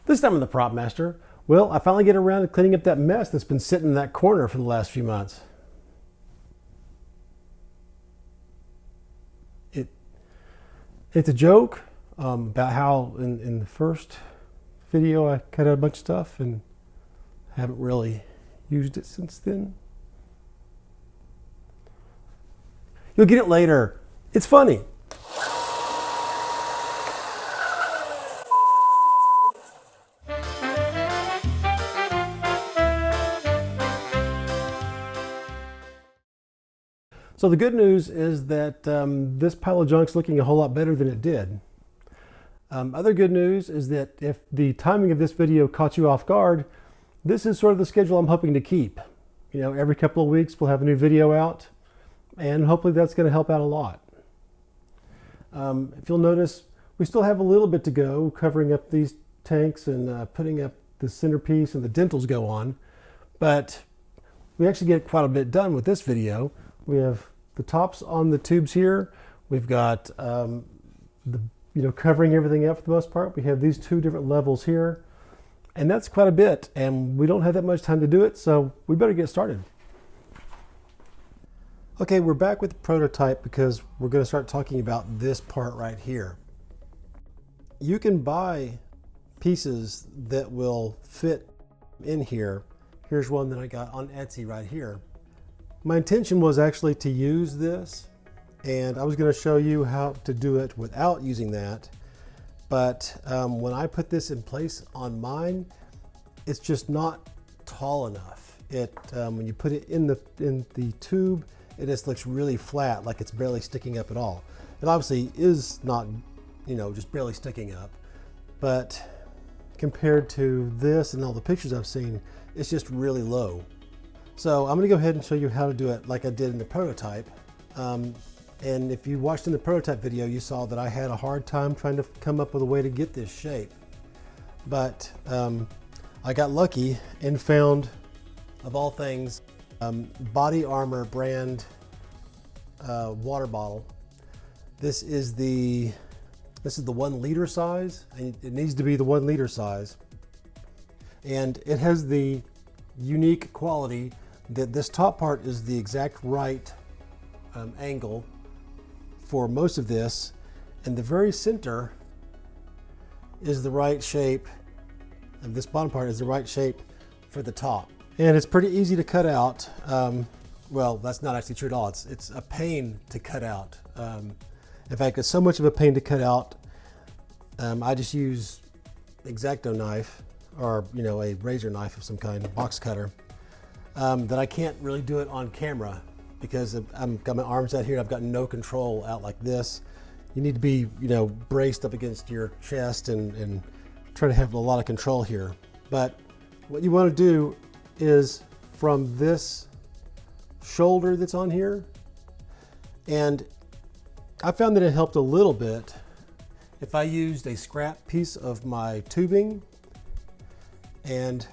This time on the Prop Master, well, I finally get around to cleaning up that mess that's been sitting in that corner for the last few months. It's a joke about how in the first video I cut out a bunch of stuff and haven't really used it since then. You'll get it later. It's funny. So the good news is that this pile of junk's looking a whole lot better than it did. Other good news is that if the timing of this video caught you off guard, this is sort of the schedule I'm hoping to keep. You know, every couple of weeks we'll have a new video out, and hopefully that's going to help out a lot. If you'll notice, we still have a little bit to go covering up these tanks and putting up the centerpiece and the dentals go on, but we actually get quite a bit done with this video. We have the tops on the tubes here. We've got covering everything up for the most part. We have these two different levels here, and that's quite a bit, and we don't have that much time to do it, so we better get started. Okay, we're back with the prototype because we're going to start talking about this part right here. You can buy pieces that will fit in here. Here's one that I got on Etsy right here. My intention was actually to use this, and I was going to show you how to do it without using that. But when I put this in place on mine, it's just not tall enough. When you put it in the tube, it just looks really flat, like it's barely sticking up at all. It obviously is not, just barely sticking up, but compared to this and all the pictures I've seen, it's just really low. So I'm going to go ahead and show you how to do it like I did in the prototype. And if you watched in the prototype video, you saw that I had a hard time trying to come up with a way to get this shape. But I got lucky and found, of all things, Body Armor brand water bottle. This is the 1 liter size, and it needs to be the 1 liter size. And it has the unique quality that this top part is the exact right angle for most of this, and the very center is the right shape, and this bottom part is the right shape for the top. And it's pretty easy to cut out. Well, that's not actually true at all. It's a pain to cut out. In fact, it's so much of a pain to cut out, I just use X-Acto knife, or a razor knife of some kind, a box cutter, that I can't really do it on camera because I've got my arms out here and I've got no control out like this. You need to be braced up against your chest and try to have a lot of control here. But what you want to do is from this shoulder that's on here, and I found that it helped a little bit if I used a scrap piece of my tubing and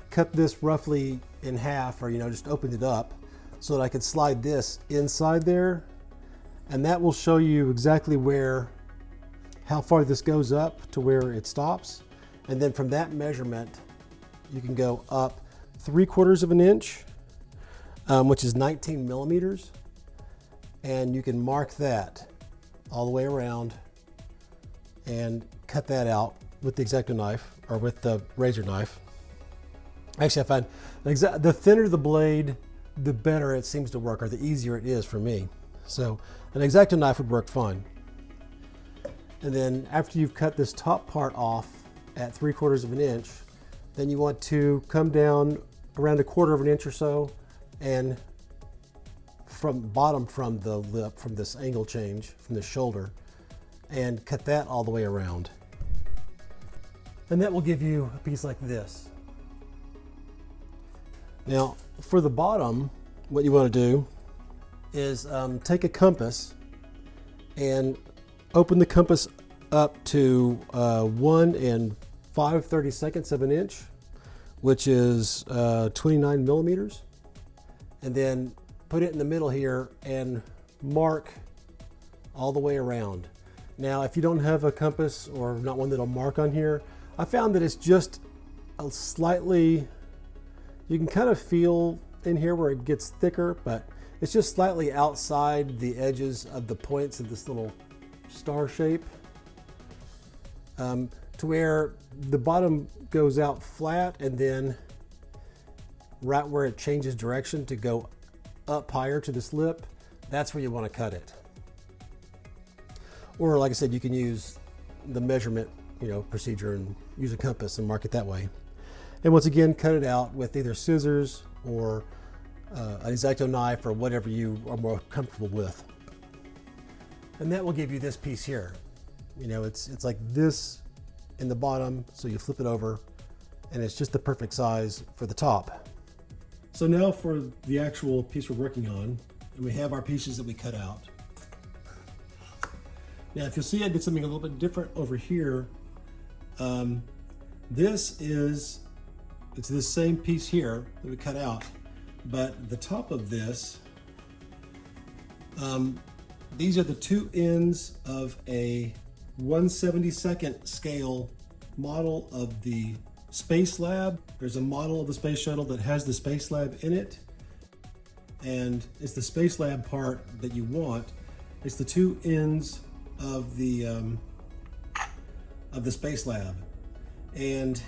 cut this roughly in half, or just opened it up so that I could slide this inside there, and that will show you exactly how far this goes up to where it stops. And then from that measurement you can go up 3/4 of an inch, which is 19 millimeters, and you can mark that all the way around and cut that out with the X-Acto knife or with the razor knife. Actually, I find the thinner the blade, the better it seems to work, or the easier it is for me. So an X-Acto knife would work fine. And then after you've cut this top part off at 3/4 of an inch, then you want to come down around 1/4 of an inch or so, and from the lip, from this angle change, from the shoulder, and cut that all the way around. And that will give you a piece like this. Now, for the bottom, what you want to do is take a compass and open the compass up to 1 5/32 of an inch, which is 29 millimeters, and then put it in the middle here and mark all the way around. Now, if you don't have a compass or not one that'll mark on here, I found that it's just a slightly, you can kind of feel in here where it gets thicker, but it's just slightly outside the edges of the points of this little star shape, to where the bottom goes out flat, and then right where it changes direction to go up higher to this lip, that's where you want to cut it. Or like I said, you can use the measurement, procedure and use a compass and mark it that way. And once again, cut it out with either scissors or an X-Acto knife or whatever you are more comfortable with. And that will give you this piece here. It's like this in the bottom, so you flip it over and it's just the perfect size for the top. So now for the actual piece we're working on, and we have our pieces that we cut out. Now, if you'll see, I did something a little bit different over here. It's this same piece here that we cut out, but the top of this, these are the two ends of a 1/72nd scale model of the Space Lab. There's a model of the space shuttle that has the Space Lab in it, and it's the Space Lab part that you want. It's the two ends of the Space Lab. And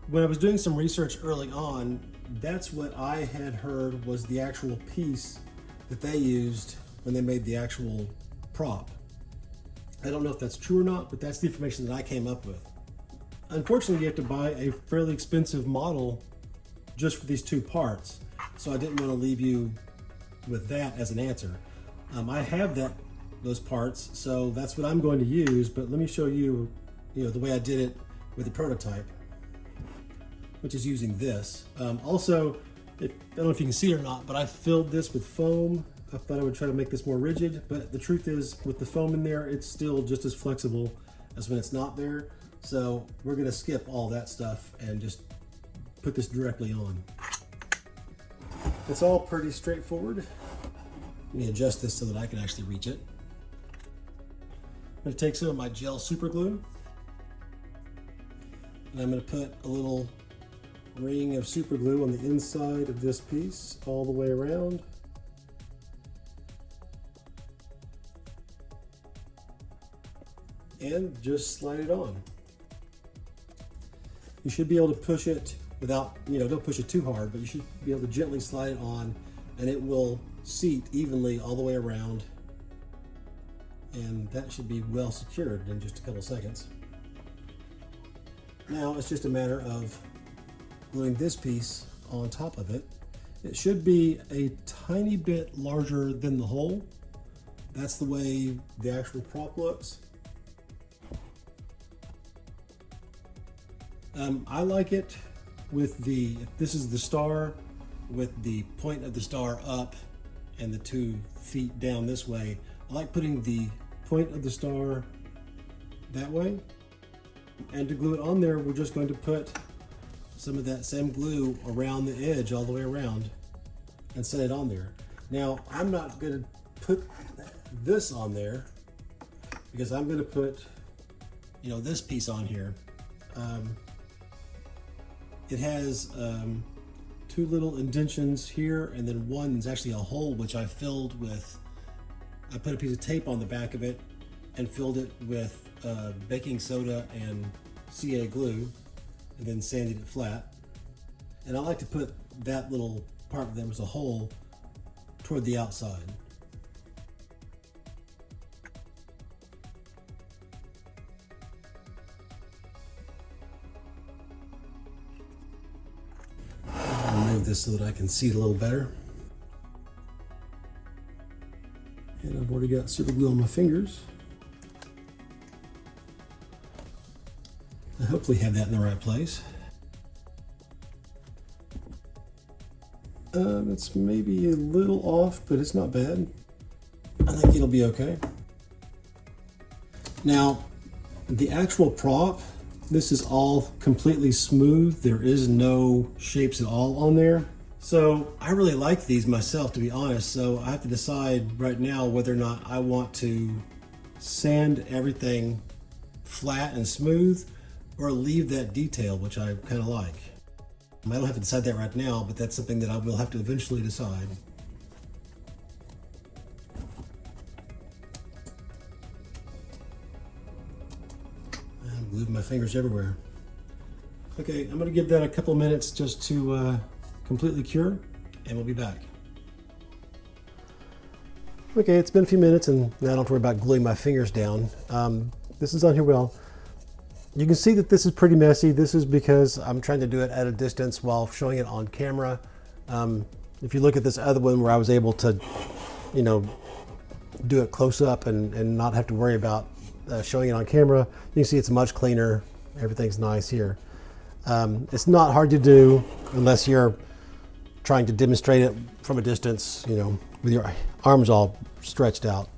when I was doing some research early on, that's what I had heard was the actual piece that they used when they made the actual prop. I don't know if that's true or not, but that's the information that I came up with. Unfortunately, you have to buy a fairly expensive model just for these two parts, so I didn't want to leave you with that as an answer. I have those parts, so that's what I'm going to use, but let me show you, the way I did it with the prototype, which is using this. Also, I don't know if you can see it or not, but I filled this with foam. I thought I would try to make this more rigid, but the truth is, with the foam in there, it's still just as flexible as when it's not there. So we're gonna skip all that stuff and just put this directly on. It's all pretty straightforward. Let me adjust this so that I can actually reach it. I'm gonna take some of my gel super glue, and I'm gonna put a little ring of super glue on the inside of this piece all the way around. And just slide it on. You should be able to push it without, don't push it too hard, but you should be able to gently slide it on, and it will seat evenly all the way around. And that should be well secured in just a couple seconds. Now it's just a matter of gluing this piece on top of it. It should be a tiny bit larger than the hole. That's the way the actual prop looks. I like it with this is the star with the point of the star up and the 2 feet down this way. I like putting the point of the star that way. And to glue it on there, we're just going to put some of that same glue around the edge all the way around and set it on there. Now, I'm not going to put this on there because I'm going to put, this piece on here. It has 2 little indentions here, and then one is actually a hole which I filled with, I put a piece of tape on the back of it and filled it with baking soda and CA glue, and then sanded it flat. And I like to put that little part that was a hole toward the outside. Remove this so that I can see it a little better. And I've already got super glue on my fingers. I hopefully have that in the right place. It's maybe a little off, but it's not bad. I think it'll be okay. Now, the actual prop, this is all completely smooth. There is no shapes at all on there. So I really like these myself, to be honest. So I have to decide right now whether or not I want to sand everything flat and smooth, or leave that detail, which I kind of like. I don't have to decide that right now, but that's something that I will have to eventually decide. I'm gluing my fingers everywhere. Okay, I'm going to give that a couple minutes just to completely cure, and we'll be back. Okay, it's been a few minutes, and now I don't have to worry about gluing my fingers down. This is on here well. You can see that this is pretty messy. This is because I'm trying to do it at a distance while showing it on camera. If you look at this other one where I was able to, you know, do it close up and not have to worry about showing it on camera, you can see it's much cleaner. Everything's nice here. It's not hard to do unless you're trying to demonstrate it from a distance, you know, with your arms all stretched out.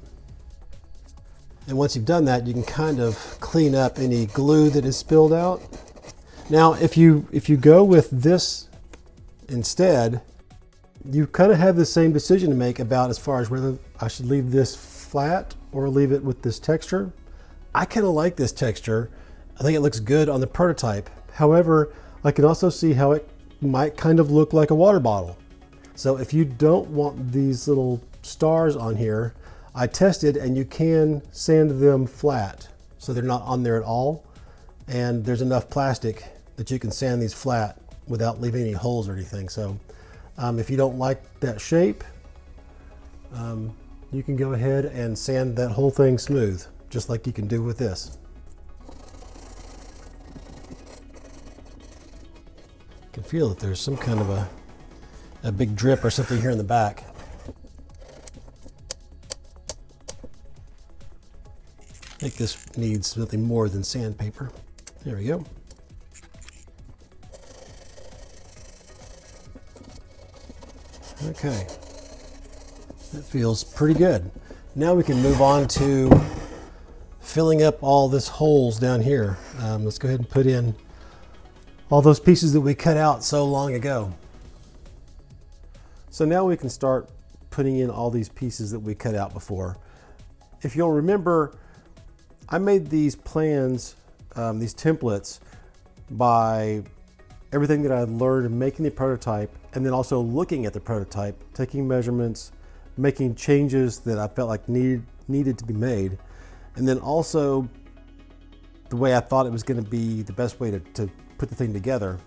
And once you've done that, you can kind of clean up any glue that is spilled out. Now, if you go with this instead, you kind of have the same decision to make about as far as whether I should leave this flat or leave it with this texture. I kind of like this texture. I think it looks good on the prototype. However, I can also see how it might kind of look like a water bottle. So if you don't want these little stars on here, I tested and you can sand them flat so they're not on there at all. And there's enough plastic that you can sand these flat without leaving any holes or anything. So if you don't like that shape, you can go ahead and sand that whole thing smooth, just like you can do with this. I can feel that there's some kind of a big drip or something here in the back. I think this needs nothing more than sandpaper. There we go. Okay, that feels pretty good. Now we can move on to filling up all this holes down here. Let's go ahead and put in all those pieces that we cut out so long ago. So now we can start putting in all these pieces that we cut out before. If you'll remember, I made these plans, these templates, by everything that I learned in making the prototype, and then also looking at the prototype, taking measurements, making changes that I felt like needed to be made, and then also the way I thought it was going to be the best way to put the thing together.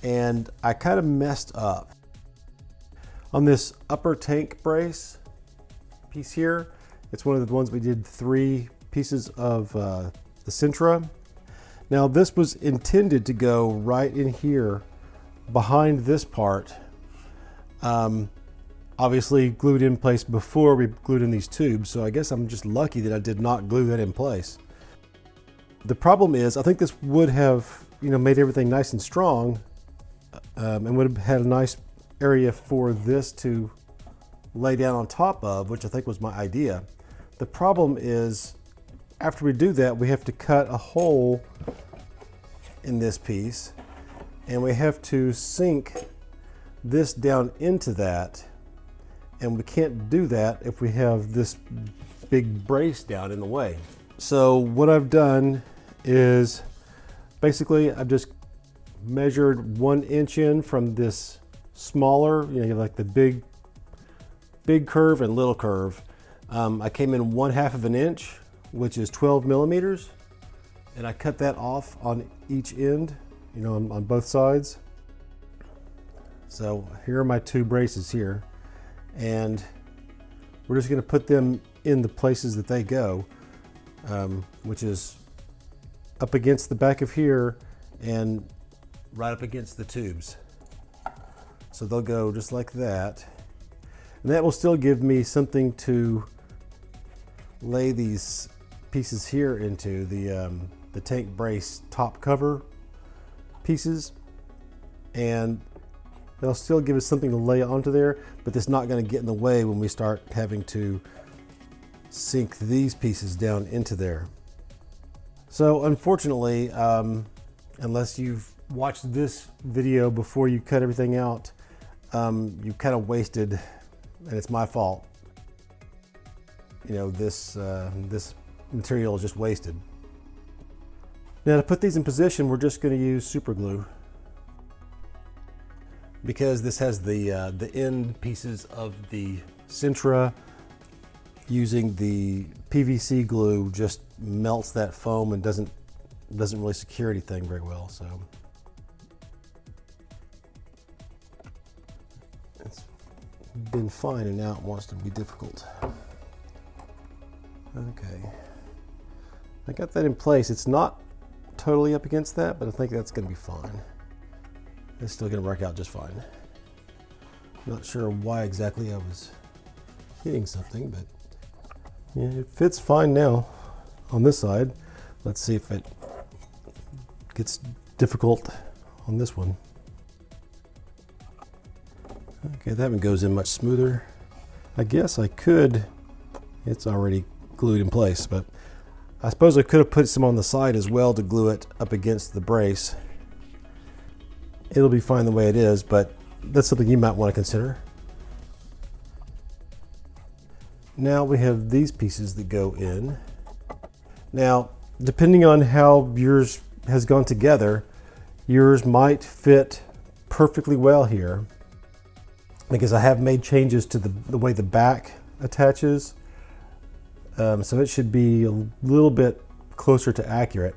And I kind of messed up. On this upper tank brace piece here, it's one of the ones we did 3 pieces of the Centra. Now this was intended to go right in here behind this part. Obviously glued in place before we glued in these tubes, so I guess I'm just lucky that I did not glue that in place. The problem is, I think this would have, you know, made everything nice and strong, and would have had a nice area for this to lay down on top of, which I think was my idea. The problem is, after we do that, we have to cut a hole in this piece, and we have to sink this down into that, and we can't do that if we have this big brace down in the way. So what I've done is basically I've just measured 1 inch in from this smaller, you know, like the big curve and little curve. I came in 1/2 of an inch, which is 12 millimeters, and I cut that off on each end, you know, on both sides. So here are my 2 braces here, and we're just going to put them in the places that they go, which is up against the back of here and right up against the tubes. So they'll go just like that, and that will still give me something to lay these pieces here into, the tank brace top cover pieces, and they'll still give us something to lay onto there, but it's not going to get in the way when we start having to sink these pieces down into there. So unfortunately, unless you've watched this video before you cut everything out, you kind of wasted, and it's my fault. You know, this material is just wasted. Now to put these in position, we're just going to use super glue. Because this has the end pieces of the Sintra, using the PVC glue just melts that foam and doesn't really secure anything very well. So it's been fine, and now it wants to be difficult. Okay, I got that in place. It's not totally up against that, but I think that's going to be fine. It's still going to work out just fine. Not sure why exactly I was hitting something, but yeah, it fits fine now on this side. Let's see if it gets difficult on this one. Okay, that one goes in much smoother. I guess I could, it's already glued in place, but I suppose I could have put some on the side as well to glue it up against the brace. It'll be fine the way it is, but that's something you might want to consider. Now we have these pieces that go in. Now, depending on how yours has gone together, yours might fit perfectly well here, because I have made changes to the way the back attaches. So it should be a little bit closer to accurate.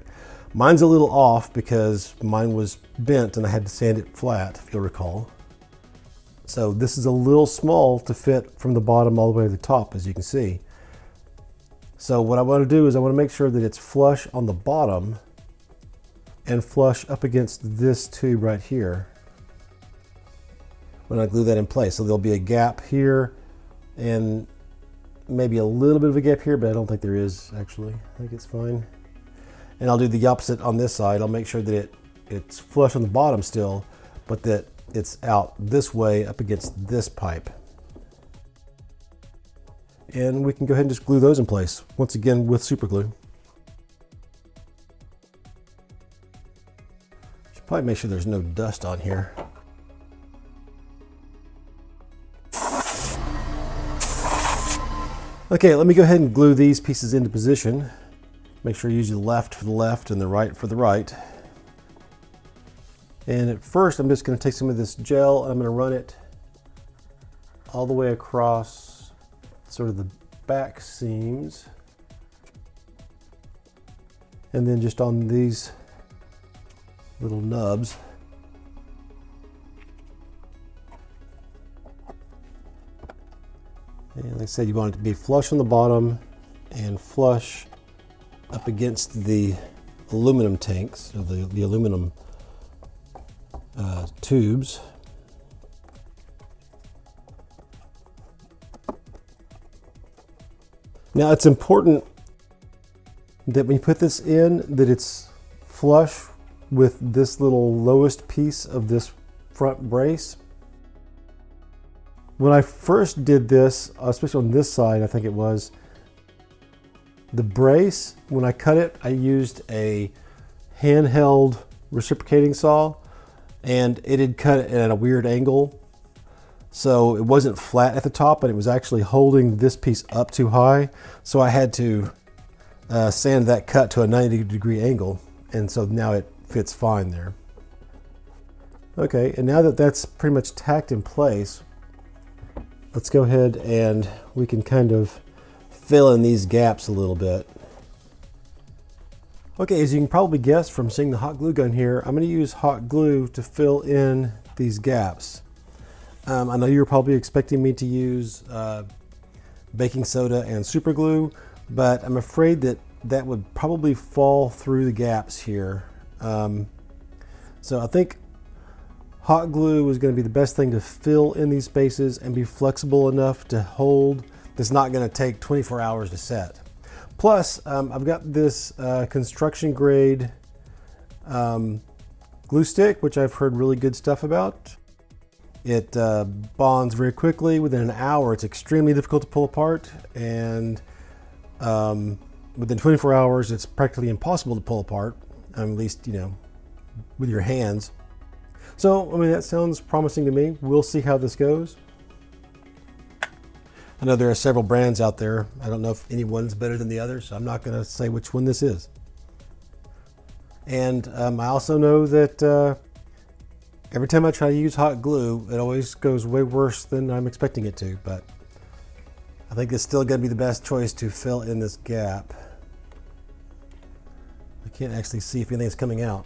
Mine's a little off because mine was bent and I had to sand it flat, if you'll recall. So this is a little small to fit from the bottom all the way to the top, as you can see. So what I want to do is I want to make sure that it's flush on the bottom and flush up against this tube right here when I glue that in place. So there'll be a gap here and maybe a little bit of a gap here, but I don't think there is actually. I think it's fine. And I'll do the opposite on this side. I'll make sure that it's flush on the bottom still, but that it's out this way up against this pipe. And we can go ahead and just glue those in place, once again with super glue. Should probably make sure there's no dust on here. Okay, let me go ahead and glue these pieces into position. Make sure you use the left for the left and the right for the right. And at first, I'm just going to take some of this gel and I'm going to run it all the way across sort of the back seams. And then just on these little nubs. And like I said, you want it to be flush on the bottom and flush up against the aluminum tanks, or the aluminum tubes. Now it's important that when you put this in, that it's flush with this little lowest piece of this front brace. When I first did this, especially on this side, I think it was, the brace, when I cut it, I used a handheld reciprocating saw, and it had cut it at a weird angle. So it wasn't flat at the top, but it was actually holding this piece up too high. So I had to sand that cut to a 90-degree angle. And so now it fits fine there. Okay, and now that that's pretty much tacked in place, let's go ahead and we can kind of fill in these gaps a little bit. Okay, as you can probably guess from seeing the hot glue gun here, I'm going to use hot glue to fill in these gaps. I know you're probably expecting me to use baking soda and super glue, but I'm afraid that that would probably fall through the gaps here. So I think hot glue is going to be the best thing to fill in these spaces and be flexible enough to hold. That's not going to take 24 hours to set. Plus, I've got this construction grade glue stick, which I've heard really good stuff about. It bonds very quickly. Within an hour, it's extremely difficult to pull apart, and within 24 hours, it's practically impossible to pull apart, at least, you know, with your hands. So, I mean, that sounds promising to me. We'll see how this goes. I know there are several brands out there. I don't know if anyone's better than the other, so I'm not going to say which one this is. And I also know that every time I try to use hot glue, it always goes way worse than I'm expecting it to, but I think it's still going to be the best choice to fill in this gap. I can't actually see if anything's coming out.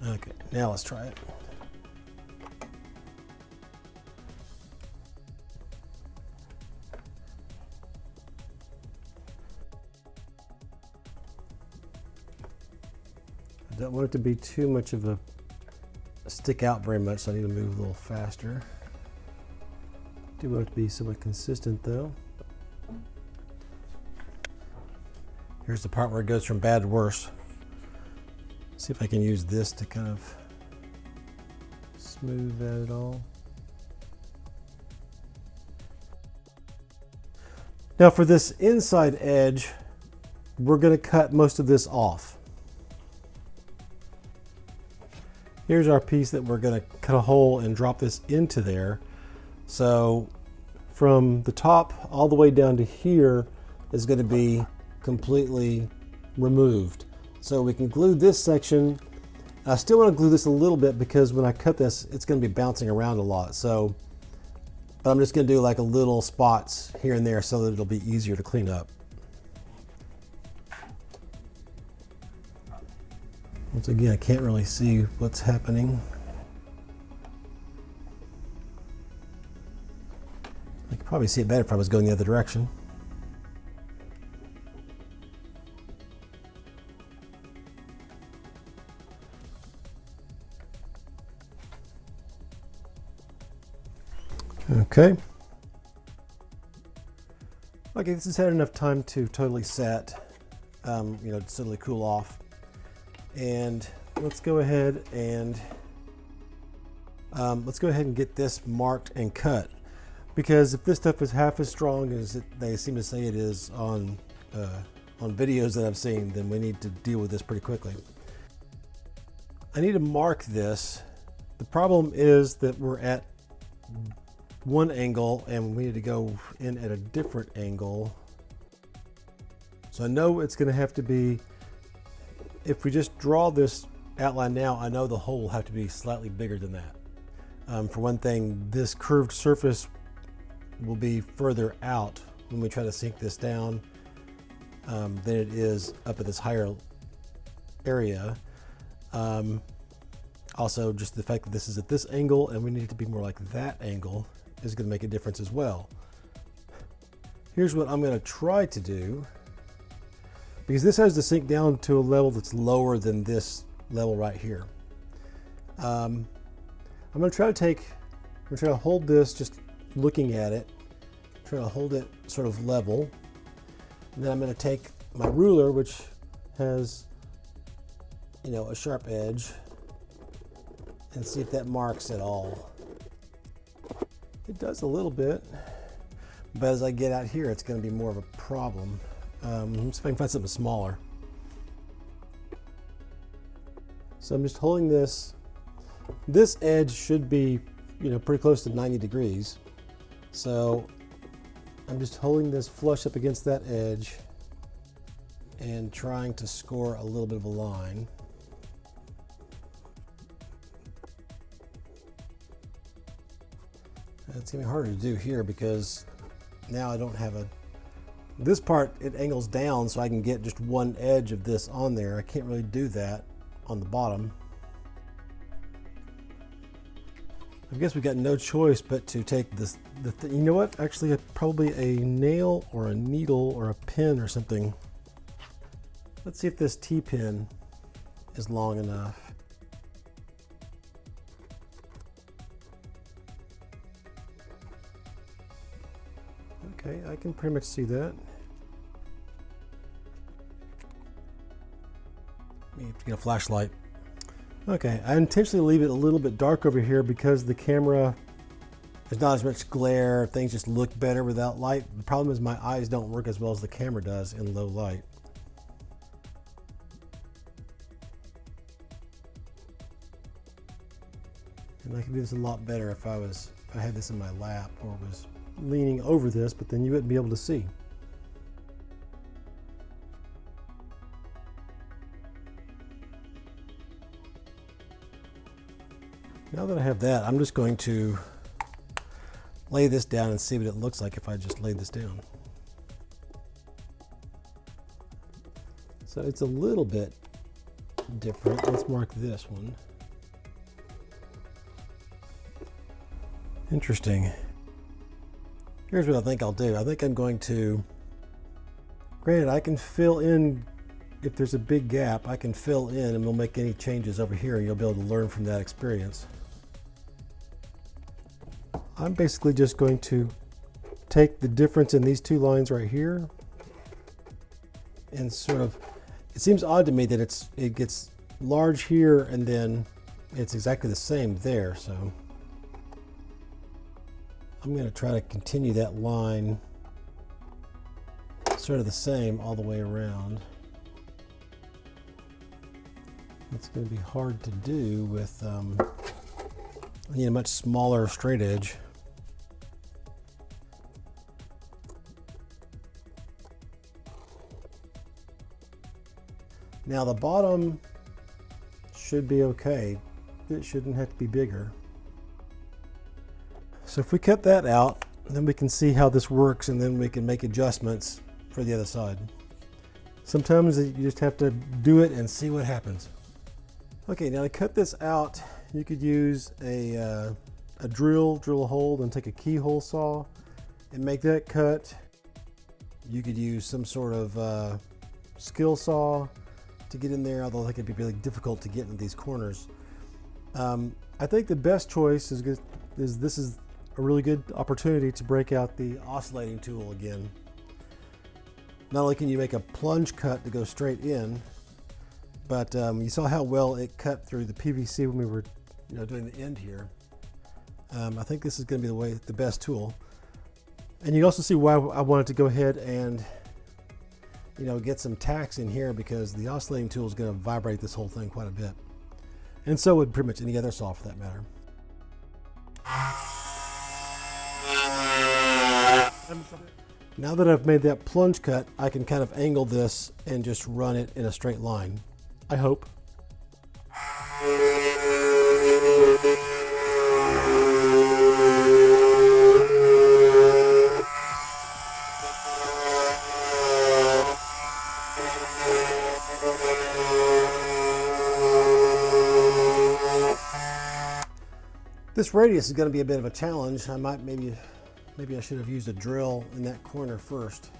Okay, now let's try it. I don't want it to be too much of a stick out very much, so I need to move a little faster. Do want it to be somewhat consistent though. Here's the part where it goes from bad to worse. See if I can use this to kind of smooth that at all. Now for this inside edge, we're going to cut most of this off. Here's our piece that we're going to cut a hole and drop this into there. So from the top all the way down to here is going to be completely removed. So we can glue this section. I still want to glue this a little bit because when I cut this, it's going to be bouncing around a lot. So, but I'm just going to do like a little spots here and there so that it'll be easier to clean up. Once again, I can't really see what's happening. I could probably see it better if I was going the other direction. Okay. Okay, this has had enough time to totally set, to totally cool off. And let's go ahead and get this marked and cut. Because if this stuff is half as strong as they seem to say it is on videos that I've seen, then we need to deal with this pretty quickly. I need to mark this. The problem is that we're at one angle and we need to go in at a different angle. So I know it's going to have to be, if we just draw this outline now, I know the hole will have to be slightly bigger than that. For one thing, this curved surface will be further out when we try to sink this down than it is up at this higher area. Also, just the fact that this is at this angle and we need it to be more like that angle is going to make a difference as well. Here's what I'm going to try to do, because this has to sink down to a level that's lower than this level right here. I'm going to try to hold this, just looking at it, try to hold it sort of level. And then I'm going to take my ruler, which has, a sharp edge, and see if that marks at all. It does a little bit, but as I get out here, it's going to be more of a problem. Let's see if I can find something smaller. So I'm just holding this. This edge should be, pretty close to 90 degrees. So I'm just holding this flush up against that edge and trying to score a little bit of a line. It's going to be harder to do here because now I don't have this part, it angles down so I can get just one edge of this on there. I can't really do that on the bottom. I guess we got no choice but to take this, you know what? Actually, probably a nail or a needle or a pin or something. Let's see if this T-pin is long enough. Okay, I can pretty much see that. You have to get a flashlight. Okay, I intentionally leave it a little bit dark over here because the camera, there's not as much glare, things just look better without light. The problem is my eyes don't work as well as the camera does in low light. And I could do this a lot better if I had this in my lap or was leaning over this, but then you wouldn't be able to see. Now that I have that, I'm just going to lay this down and see what it looks like if I just lay this down. So it's a little bit different. Let's mark this one. Interesting. Here's what I think I'll do. I think I'm going to, granted, I can fill in, if there's a big gap, I can fill in and we'll make any changes over here and you'll be able to learn from that experience. I'm basically just going to take the difference in these two lines right here and sort of, it seems odd to me that it gets large here and then it's exactly the same there. So I'm going to try to continue that line sort of the same all the way around. It's going to be hard to do with, I need a much smaller straight edge. Now the bottom should be okay. It shouldn't have to be bigger. So if we cut that out, then we can see how this works and then we can make adjustments for the other side. Sometimes you just have to do it and see what happens. Okay, now to cut this out, you could use a drill a hole, then take a keyhole saw and make that cut. You could use some sort of skill saw to get in there, although I think it'd be really difficult to get into these corners. I think the best choice is this is a really good opportunity to break out the oscillating tool again. Not only can you make a plunge cut to go straight in, but you saw how well it cut through the PVC when we were doing the end here. I think this is going to be the best tool. And you also see why I wanted to go ahead and get some tacks in here, because the oscillating tool is going to vibrate this whole thing quite a bit. And so would pretty much any other saw for that matter. Now that I've made that plunge cut, I can kind of angle this and just run it in a straight line. I hope. This radius is going to be a bit of a challenge. Maybe I should have used a drill in that corner first.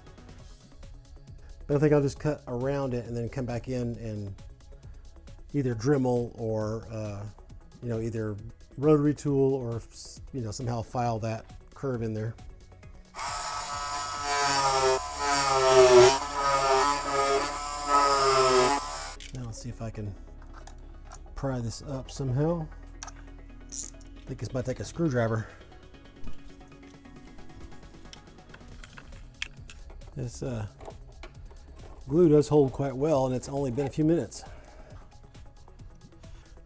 But I think I'll just cut around it and then come back in and either Dremel or either rotary tool or somehow file that curve in there. Now let's see if I can pry this up somehow. I think this might take a screwdriver. This glue does hold quite well, and it's only been a few minutes.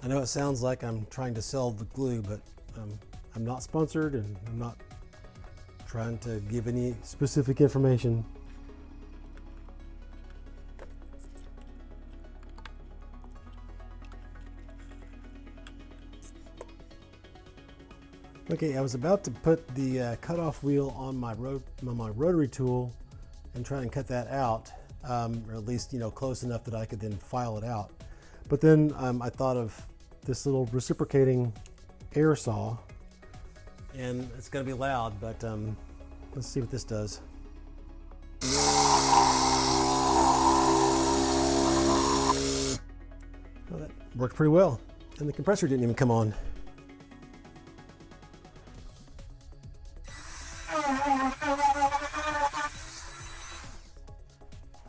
I know it sounds like I'm trying to sell the glue, but I'm not sponsored and I'm not trying to give any specific information. Okay, I was about to put the cutoff wheel on my rotary tool and try and cut that out, or at least close enough that I could then file it out. But then I thought of this little reciprocating air saw, and it's going to be loud, but let's see what this does. Well, that worked pretty well, and the compressor didn't even come on.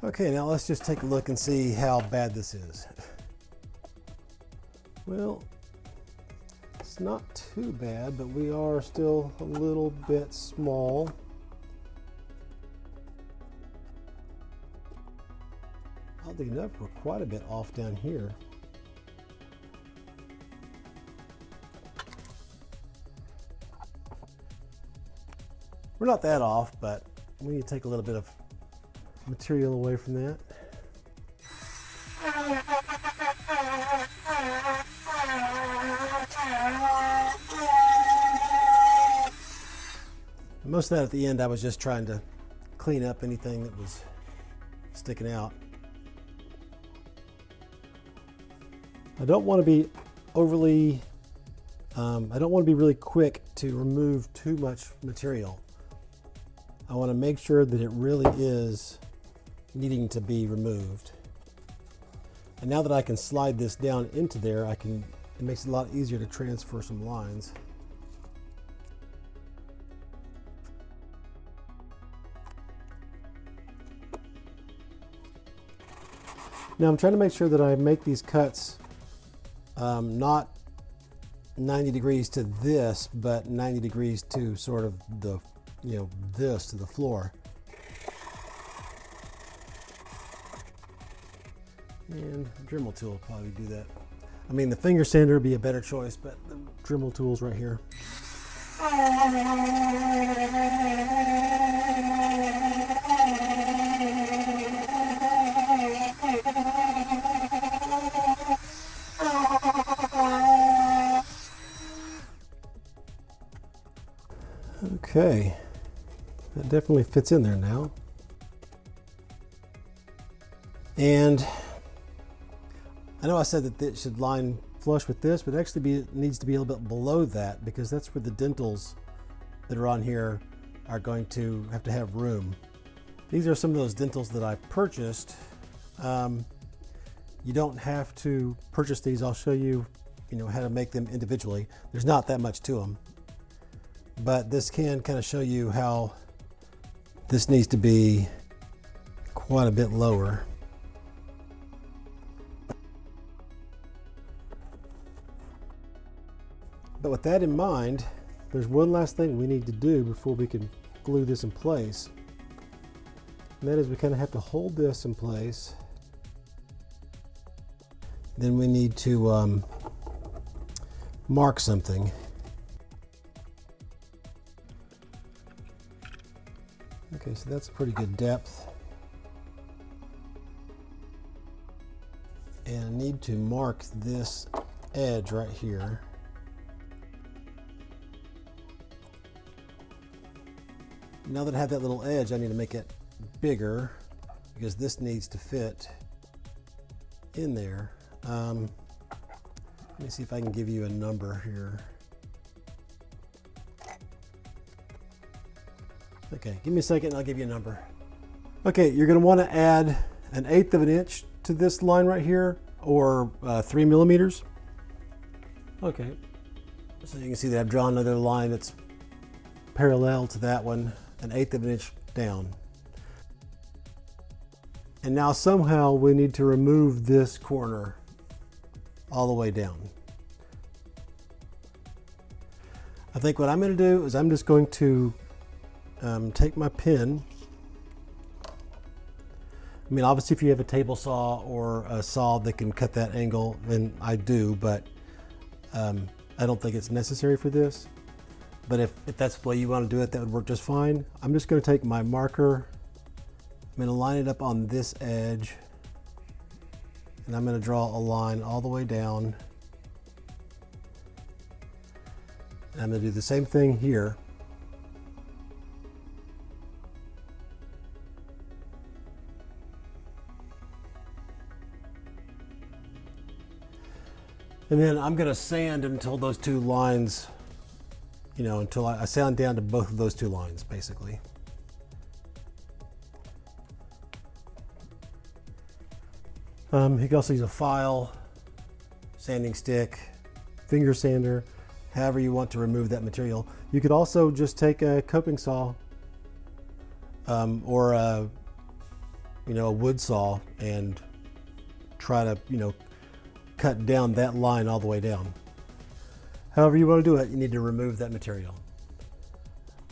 Okay, now let's just take a look and see how bad this is. Well, it's not too bad, but we are still a little bit small. Oddly enough, we're quite a bit off down here. We're not that off, but we need to take a little bit of material away from that. Most of that at the end, I was just trying to clean up anything that was sticking out. I don't want to be overly, I don't want to be really quick to remove too much material. I want to make sure that it really is needing to be removed. And now that I can slide this down into there, it makes it a lot easier to transfer some lines. Now I'm trying to make sure that I make these cuts not 90 degrees to this, but 90 degrees to sort of the, this to the floor. And the Dremel tool will probably do that. I mean, the finger sander would be a better choice, but the Dremel tool's right here. Okay, that definitely fits in there now. And I know I said that it should line flush with this, but actually it needs to be a little bit below that, because that's where the dentals that are on here are going to have room. These are some of those dentals that I purchased. You don't have to purchase these. I'll show you, how to make them individually. There's not that much to them. But this can kind of show you how this needs to be quite a bit lower. But with that in mind, there's one last thing we need to do before we can glue this in place. And that is we kind of have to hold this in place. Then we need to mark something. Okay, so that's a pretty good depth. And I need to mark this edge right here. Now that I have that little edge, I need to make it bigger because this needs to fit in there. Let me see if I can give you a number here. Okay, give me a second and I'll give you a number. Okay, you're going to want to add 1/8 of an inch to this line right here, or 3 millimeters. Okay, so you can see that I've drawn another line that's parallel to that one, 1/8 of an inch down. And now somehow we need to remove this corner all the way down. I think what I'm going to do is I'm just going to take my pin. I mean, obviously if you have a table saw or a saw that can cut that angle, then I do, but I don't think it's necessary for this. But if that's the way you want to do it, that would work just fine. I'm just going to take my marker, I'm going to line it up on this edge, and I'm going to draw a line all the way down. And I'm going to do the same thing here. And then I'm going to sand until those two lines, until I sand down to both of those two lines, basically. You can also use a file, sanding stick, finger sander, however you want to remove that material. You could also just take a coping saw or a wood saw and try to, cut down that line all the way down. However you want to do it, you need to remove that material.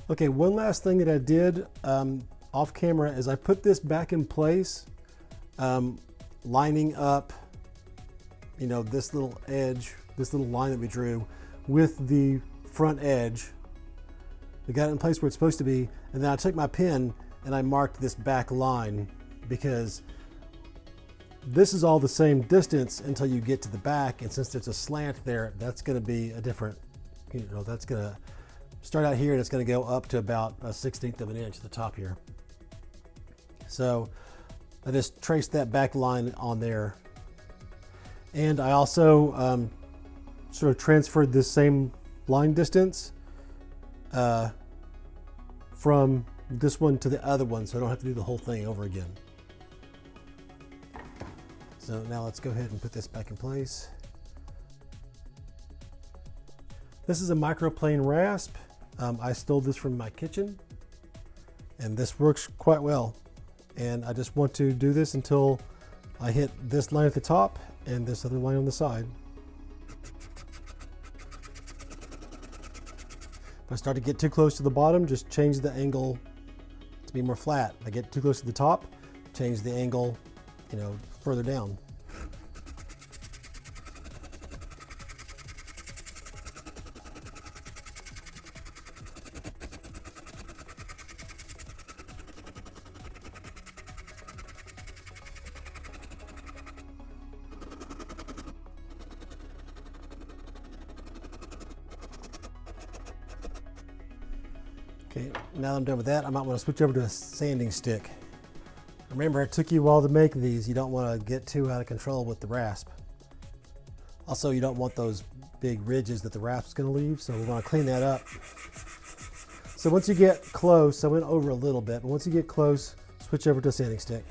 Okay, one last thing that I did off camera is I put this back in place, lining up, this little edge, this little line that we drew with the front edge. We got it in place where it's supposed to be, and then I took my pen and I marked this back line, because this is all the same distance until you get to the back, and since there's a slant there, that's going to be a different, that's going to start out here and it's going to go up to about a 1/16 of an inch at the top here. So I just traced that back line on there. And I also sort of transferred this same line distance from this one to the other one, so I don't have to do the whole thing over again. So now let's go ahead and put this back in place. This is a microplane rasp. I stole this from my kitchen, and this works quite well. And I just want to do this until I hit this line at the top and this other line on the side. If I start to get too close to the bottom, just change the angle to be more flat. If I get too close to the top, change the angle, further down. Okay, now that I'm done with that, I might want to switch over to a sanding stick. Remember, it took you a while to make these. You don't want to get too out of control with the rasp. Also, you don't want those big ridges that the rasp is going to leave, so we want to clean that up. So once you get close, I went over a little bit, but once you get close, switch over to a sanding stick.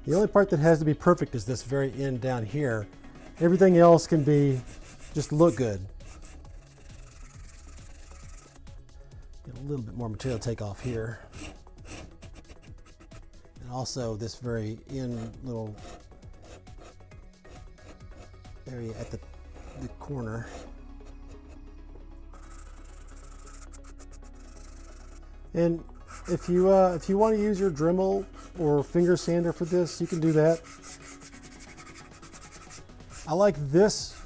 The only part that has to be perfect is this very end down here. Everything else can be just look good. Get a little bit more material to take off here. And also this very end little area at the corner. And if you want to use your Dremel or finger sander for this, you can do that. I like this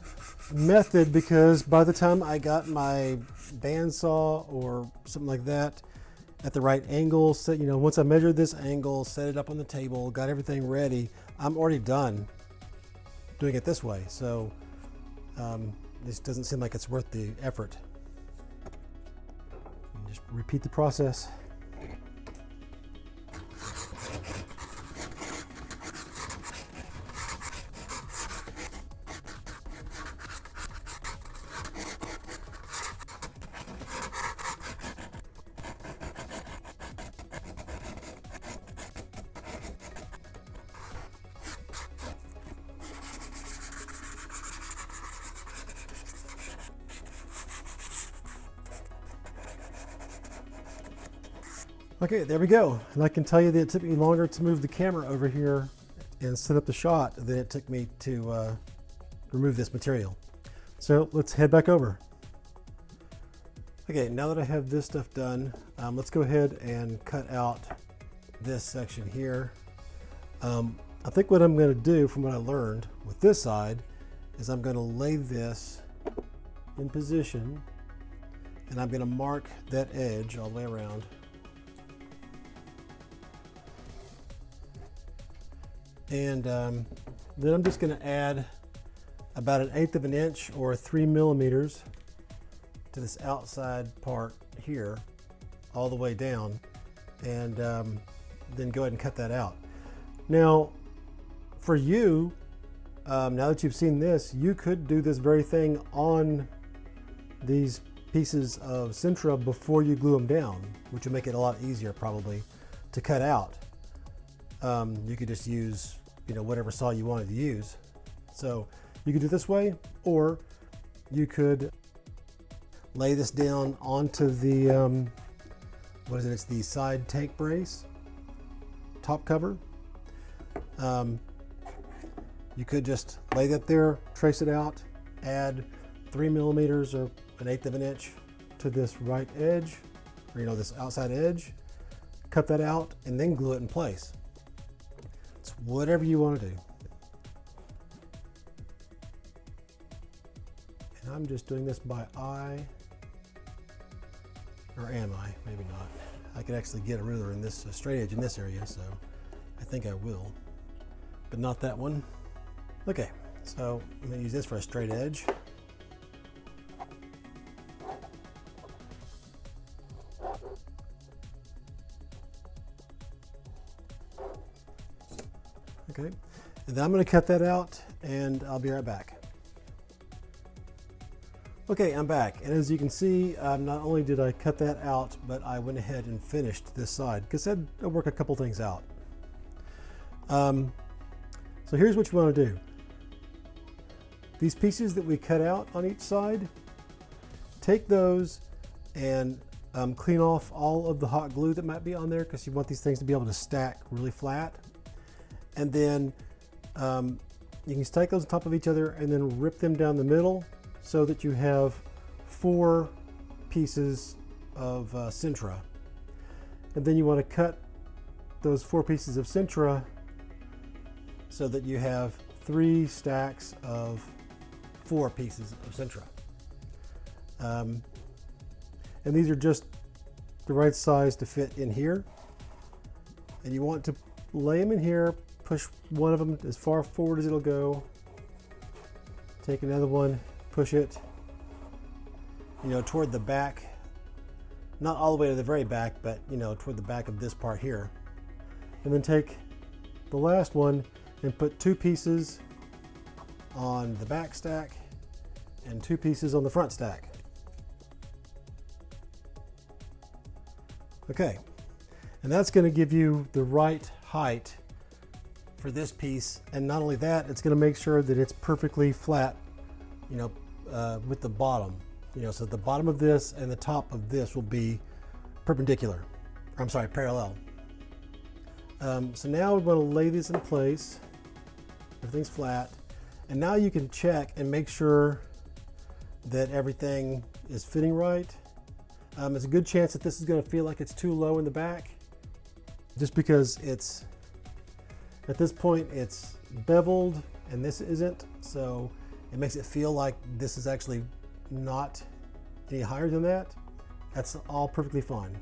method because by the time I got my bandsaw or something like that at the right angle, so, once I measured this angle, set it up on the table, got everything ready, I'm already done doing it this way. So this doesn't seem like it's worth the effort. Just repeat the process. Okay, there we go. And I can tell you that it took me longer to move the camera over here and set up the shot than it took me to remove this material. So let's head back over. Okay, now that I have this stuff done, let's go ahead and cut out this section here. I think what I'm going to do from what I learned with this side is I'm going to lay this in position and I'm going to mark that edge all the way around. And then I'm just going to add about 1/8 of an inch or 3 millimeters to this outside part here all the way down, and then go ahead and cut that out. Now for you, now that you've seen this, you could do this very thing on these pieces of Sintra before you glue them down, which will make it a lot easier probably to cut out. You could just use whatever saw you wanted to use. So you could do it this way, or you could lay this down onto the it's the side tank brace top cover. You could just lay that there, trace it out, add 3 millimeters or 1/8 of an inch to this right edge, or this outside edge, cut that out, and then glue it in place. It's whatever you want to do. And I'm just doing this by eye, or am I? Maybe not. I could actually get a ruler in this straight edge in this area, so I think I will. but not that one. Okay, so I'm going to use this for a straight edge. Okay, and then I'm going to cut that out and I'll be right back. Okay, I'm back, and as you can see, not only did I cut that out, but I went ahead and finished this side because I'd work a couple things out. So here's what you want to do. These pieces that we cut out on each side, take those and clean off all of the hot glue that might be on there because you want these things to be able to stack really flat. And then you can stack those on top of each other and then rip them down the middle so that you have 4 pieces of Sintra. And then you want to cut those 4 pieces of Sintra so that you have 3 stacks of 4 pieces of Sintra. And these are just the right size to fit in here. And you want to lay them in here, push one of them as far forward as it'll go, take another one, push it, toward the back, not all the way to the very back, but toward the back of this part here. And then take the last one and put 2 pieces on the back stack and 2 pieces on the front stack. Okay, and that's going to give you the right height for this piece, and not only that, it's going to make sure that it's perfectly flat, with the bottom, so the bottom of this and the top of this will be perpendicular. I'm sorry, parallel. So now we're going to lay this in place. Everything's flat, and now you can check and make sure that everything is fitting right. There's a good chance that this is going to feel like it's too low in the back, just because it's at this point it's beveled and this isn't, so it makes it feel like this is actually not any higher than that. That's all perfectly fine.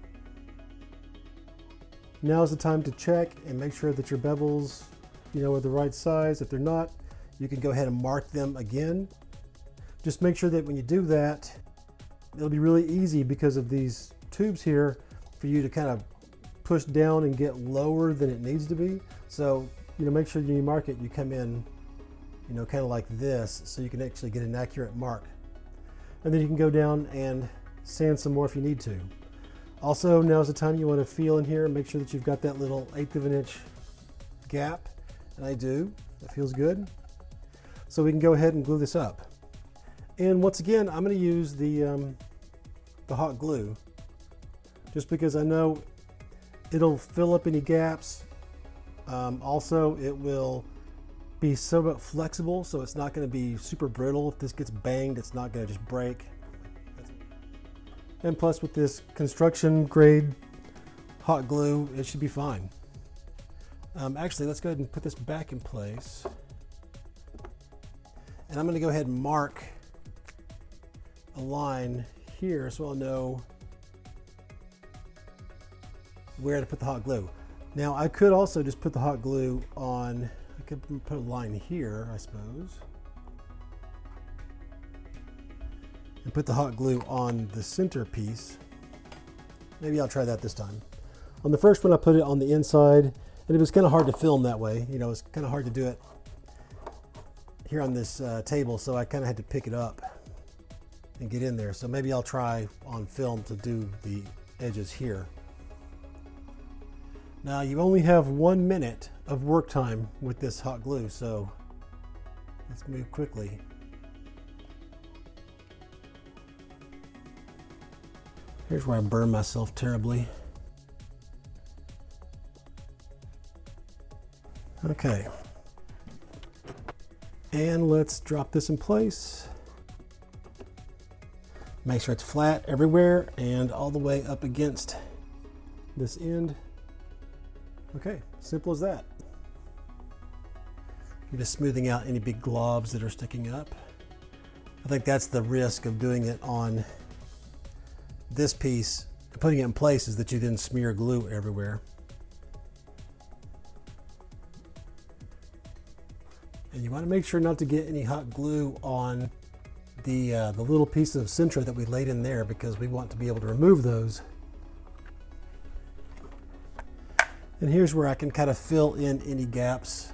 Now is the time to check and make sure that your bevels, are the right size. If they're not, you can go ahead and mark them again. Just make sure that when you do that, it'll be really easy because of these tubes here for you to kind of push down and get lower than it needs to be. So, make sure when you mark it, you come in, kind of like this, so you can actually get an accurate mark. And then you can go down and sand some more if you need to. Also, now's the time you want to feel in here and make sure that you've got that little 1/8 of an inch gap. And I do. That feels good. So we can go ahead and glue this up. And once again, I'm going to use the hot glue, just because I know it'll fill up any gaps. Also, it will be somewhat flexible, so it's not going to be super brittle. If this gets banged, it's not going to just break. And plus, with this construction grade hot glue, it should be fine. Actually, let's go ahead and put this back in place. And I'm going to go ahead and mark a line here so I'll know where to put the hot glue. Now, I could also just put the hot glue on, I could put a line here, I suppose, and put the hot glue on the center piece. Maybe I'll try that this time. On the first one, I put it on the inside, and it was kind of hard to film that way. It's kind of hard to do it here on this table, so I kind of had to pick it up and get in there. So maybe I'll try on film to do the edges here. Now, you only have 1 minute of work time with this hot glue, so let's move quickly. Here's where I burn myself terribly. Okay. And let's drop this in place. Make sure it's flat everywhere and all the way up against this end. Okay, simple as that. I'm just smoothing out any big globs that are sticking up. I think that's the risk of doing it on this piece, putting it in place, is that you then smear glue everywhere. And you want to make sure not to get any hot glue on the little piece of Sintra that we laid in there, because we want to be able to remove those. And here's where I can kind of fill in any gaps.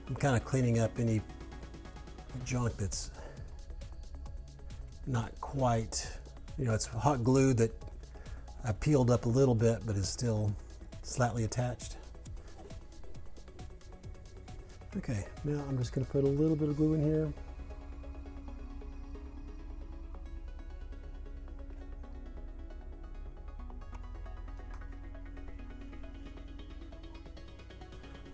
I'm kind of cleaning up any junk that's not quite, it's hot glue that I peeled up a little bit but is still slightly attached. Okay, now I'm just going to put a little bit of glue in here.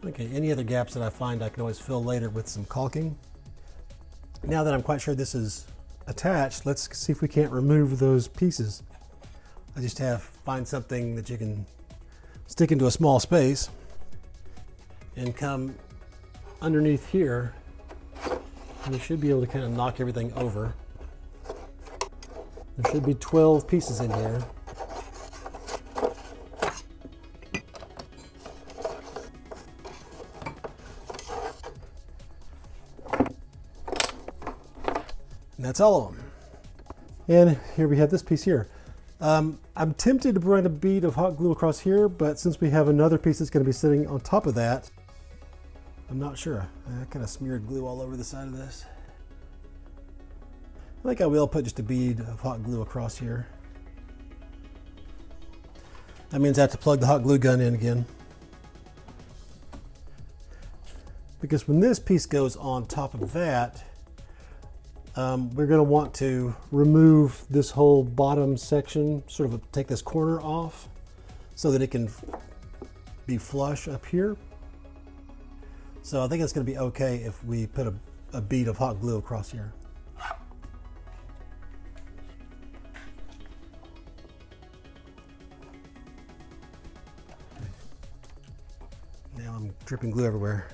Okay, any other gaps that I find I can always fill later with some caulking. Now that I'm quite sure this is attached, let's see if we can't remove those pieces. I just find something that you can stick into a small space and come underneath here, and you should be able to kind of knock everything over. There should be 12 pieces in here. And that's all of them. And here we have this piece here. I'm tempted to run a bead of hot glue across here, but since we have another piece that's going to be sitting on top of that, I'm not sure. I kind of smeared glue all over the side of this. I think I will put just a bead of hot glue across here. That means I have to plug the hot glue gun in again. Because when this piece goes on top of that, we're going to want to remove this whole bottom section, sort of take this corner off so that it can be flush up here. So I think it's going to be okay if we put a bead of hot glue across here. Now I'm dripping glue everywhere.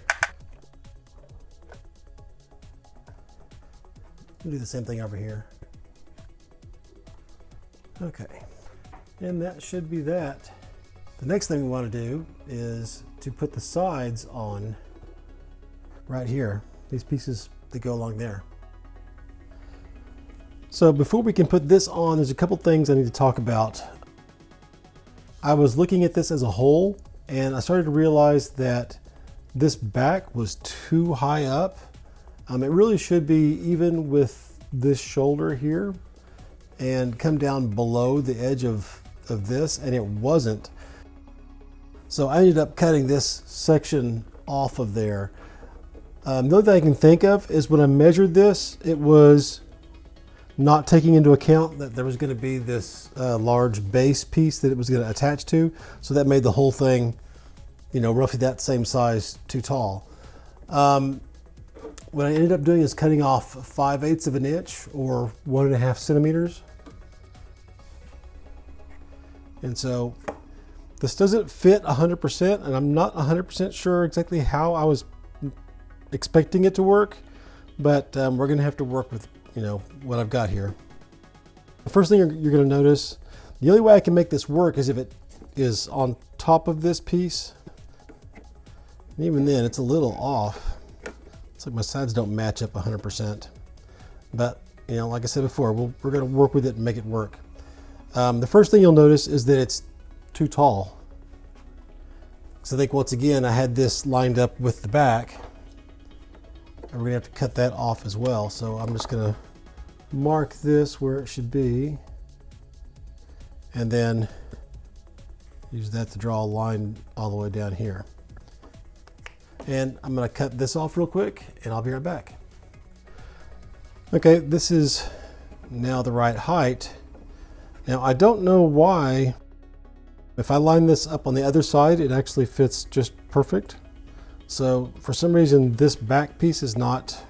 We'll do the same thing over here. Okay, and that should be that. The next thing we want to do is to put the sides on right here, these pieces that go along there. So before we can put this on, there's a couple things I need to talk about. I was looking at this as a whole, and I started to realize that this back was too high up. It really should be even with this shoulder here and come down below the edge of this, and it wasn't. So I ended up cutting this section off of there. The other thing I can think of is when I measured this, it was not taking into account that there was going to be this large base piece that it was going to attach to. So that made the whole thing, roughly that same size, too tall. What I ended up doing is cutting off 5/8 of an inch or 1.5 centimeters. And so this doesn't fit 100%, and I'm not 100% sure exactly how I was expecting it to work, but we're going to have to work with what I've got here. The first thing you're going to notice, the only way I can make this work is if it is on top of this piece. And even then, it's a little off. It's like my sides don't match up 100%. But like I said before, we're going to work with it and make it work. The first thing you'll notice is that it's too tall. So I think once again I had this lined up with the back. And we're going to have to cut that off as well. So I'm just going to mark this where it should be. And then use that to draw a line all the way down here. And I'm going to cut this off real quick and I'll be right back. Okay, this is now the right height. Now I don't know why, if I line this up on the other side, it actually fits just perfect. So for some reason, this back piece is not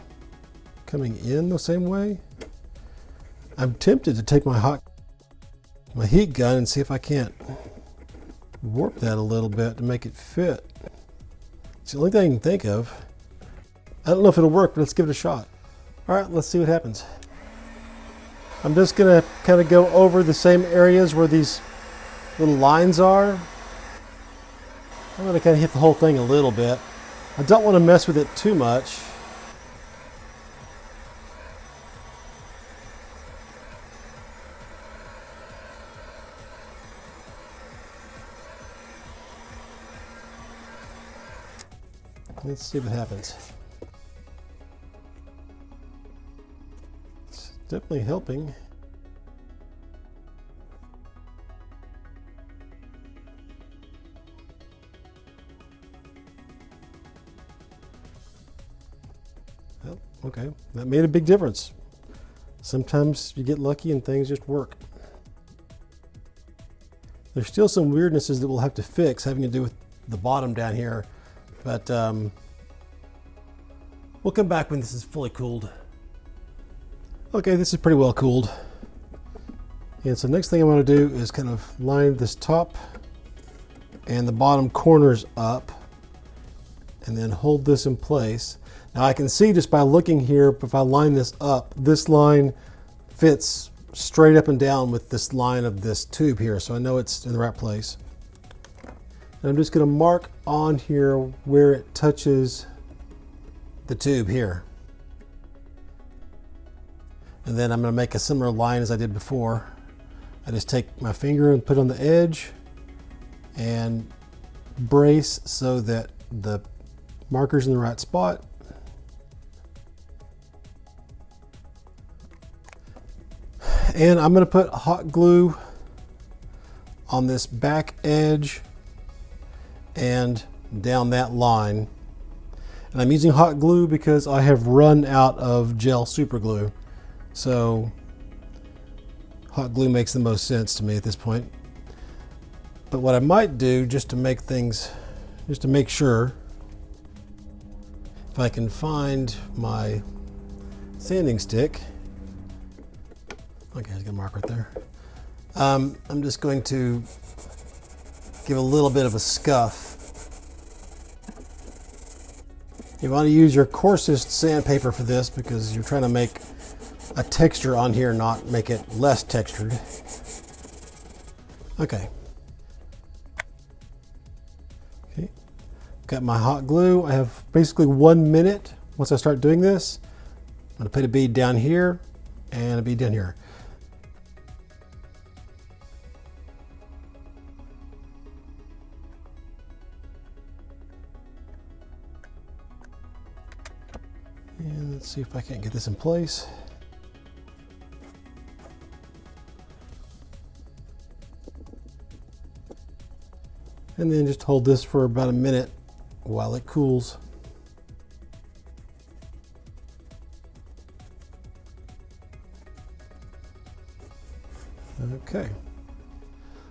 coming in the same way. I'm tempted to take my heat gun and see if I can't warp that a little bit to make it fit. It's the only thing I can think of. I don't know if it'll work, but let's give it a shot. All right, let's see what happens. I'm just gonna kind of go over the same areas where these little lines are. I'm gonna kind of hit the whole thing a little bit. I don't want to mess with it too much. Let's see what happens. It's definitely helping. Well, okay, that made a big difference. Sometimes you get lucky and things just work. There's still some weirdnesses that we'll have to fix having to do with the bottom down here. But we'll come back when this is fully cooled. Okay, this is pretty well cooled. And so next thing I want to do is kind of line this top and the bottom corners up and then hold this in place. Now I can see just by looking here, if I line this up, this line fits straight up and down with this line of this tube here. So I know it's in the right place. And I'm just going to mark on here where it touches the tube here. And then I'm going to make a similar line as I did before. I just take my finger and put on the edge and brace so that the marker's in the right spot. And I'm going to put hot glue on this back edge and down that line. And I'm using hot glue because I have run out of gel super glue. So hot glue makes the most sense to me at this point. But what I might do just to make things, just to make sure, if I can find my sanding stick. Okay, I got a mark right there. I'm just going to give a little bit of a scuff. You want to use your coarsest sandpaper for this because you're trying to make a texture on here, not make it less textured. Okay. Okay. Got my hot glue. I have basically 1 minute. Once I start doing this, I'm going to put a bead down here and a bead down here. And let's see if I can't get this in place. And then just hold this for about a minute while it cools. Okay.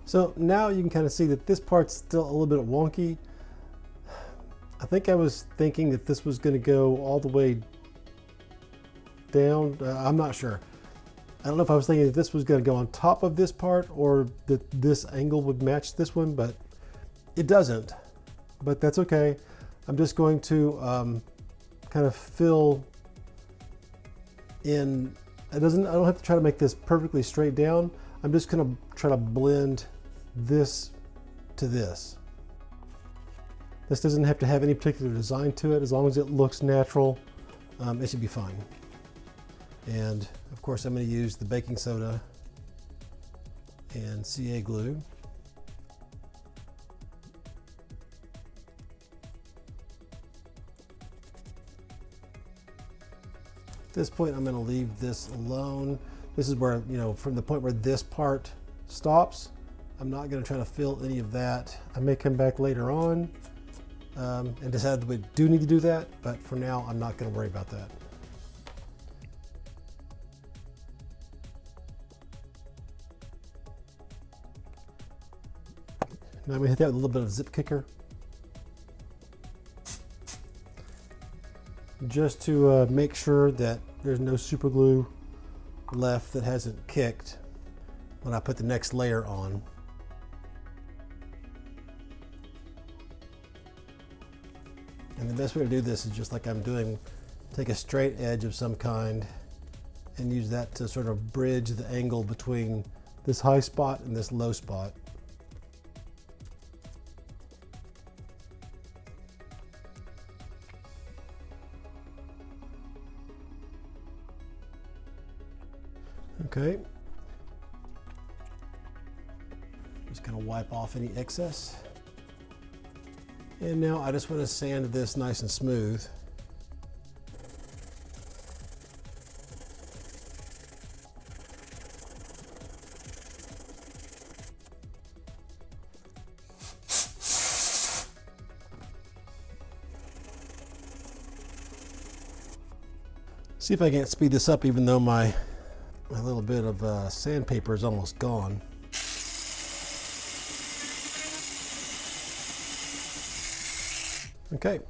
So now you can kind of see that this part's still a little bit wonky. I think I was thinking that this was going to go all the way down. I'm not sure. I don't know if I was thinking that this was going to go on top of this part or that this angle would match this one, but it doesn't. But that's okay. I'm just going to kind of fill in. I don't have to try to make this perfectly straight down. I'm just going to try to blend this to this. This doesn't have to have any particular design to it. As long as it looks natural, it should be fine. And of course, I'm going to use the baking soda and CA glue. At this point, I'm going to leave this alone. This is where, you know, from the point where this part stops, I'm not going to try to fill any of that. I may come back later on and decide that we do need to do that, but for now, I'm not going to worry about that. Now I'm going to hit that with a little bit of zip kicker, just to make sure that there's no super glue left that hasn't kicked when I put the next layer on. And the best way to do this is just like I'm doing, take a straight edge of some kind and use that to sort of bridge the angle between this high spot and this low spot. Okay. Just kind of wipe off any excess. And now I just want to sand this nice and smooth. See if I can't speed this up, even though my little bit of sandpaper is almost gone. Okay,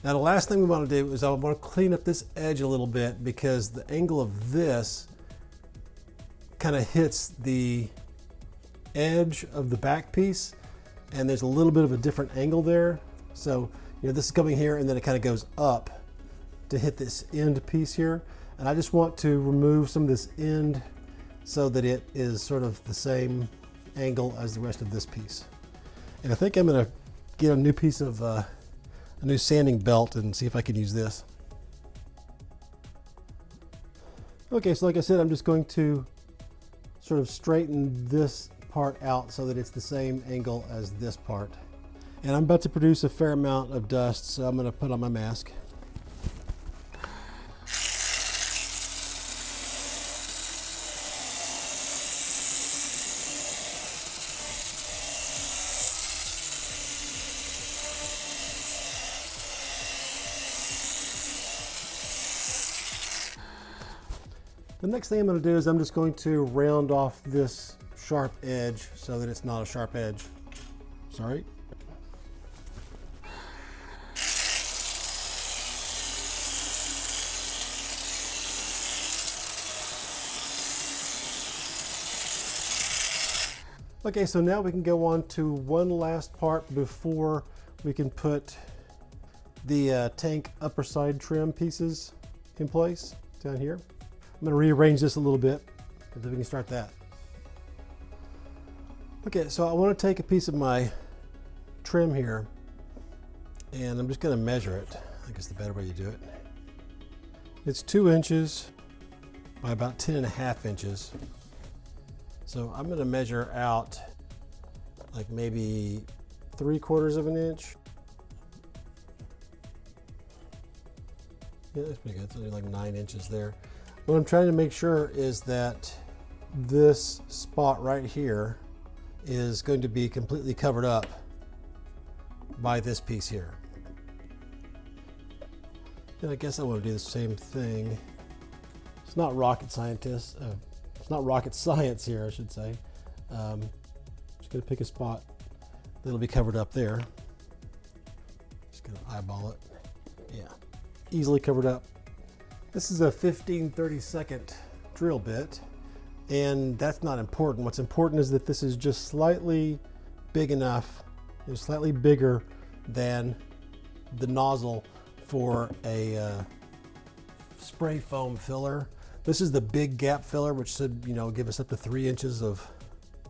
now the last thing we want to do is I want to clean up this edge a little bit, because the angle of this kind of hits the edge of the back piece, and there's a little bit of a different angle there. So, you know, this is coming here and then it kind of goes up to hit this end piece here. And I just want to remove some of this end so that it is sort of the same angle as the rest of this piece. And I think I'm going to get a new piece of a new sanding belt and see if I can use this. Okay, so like I said, I'm just going to sort of straighten this part out so that it's the same angle as this part. And I'm about to produce a fair amount of dust, so I'm going to put on my mask. The next thing I'm going to do is I'm just going to round off this sharp edge so that it's not a sharp edge. Sorry. Okay, so now we can go on to one last part before we can put the tank upper side trim pieces in place down here. I'm going to rearrange this a little bit so that we can start that. Okay, so I want to take a piece of my trim here and I'm just going to measure it. I think it's the better way to do it. It's 2 inches by about 10.5 inches. So I'm going to measure out like maybe 3/4 of an inch. Yeah, that's pretty good. It's only like 9 inches there. What I'm trying to make sure is that this spot right here is going to be completely covered up by this piece here. And I guess I want to do the same thing. It's not rocket scientist. It's not rocket science here, I should say. Just gonna pick a spot that'll be covered up there. Just gonna eyeball it. Yeah, easily covered up. This is a 15/32 drill bit, and that's not important. What's important is that this is just slightly big enough, it's slightly bigger than the nozzle for a spray foam filler. This is the big gap filler, which should, you know, give us up to 3 inches of,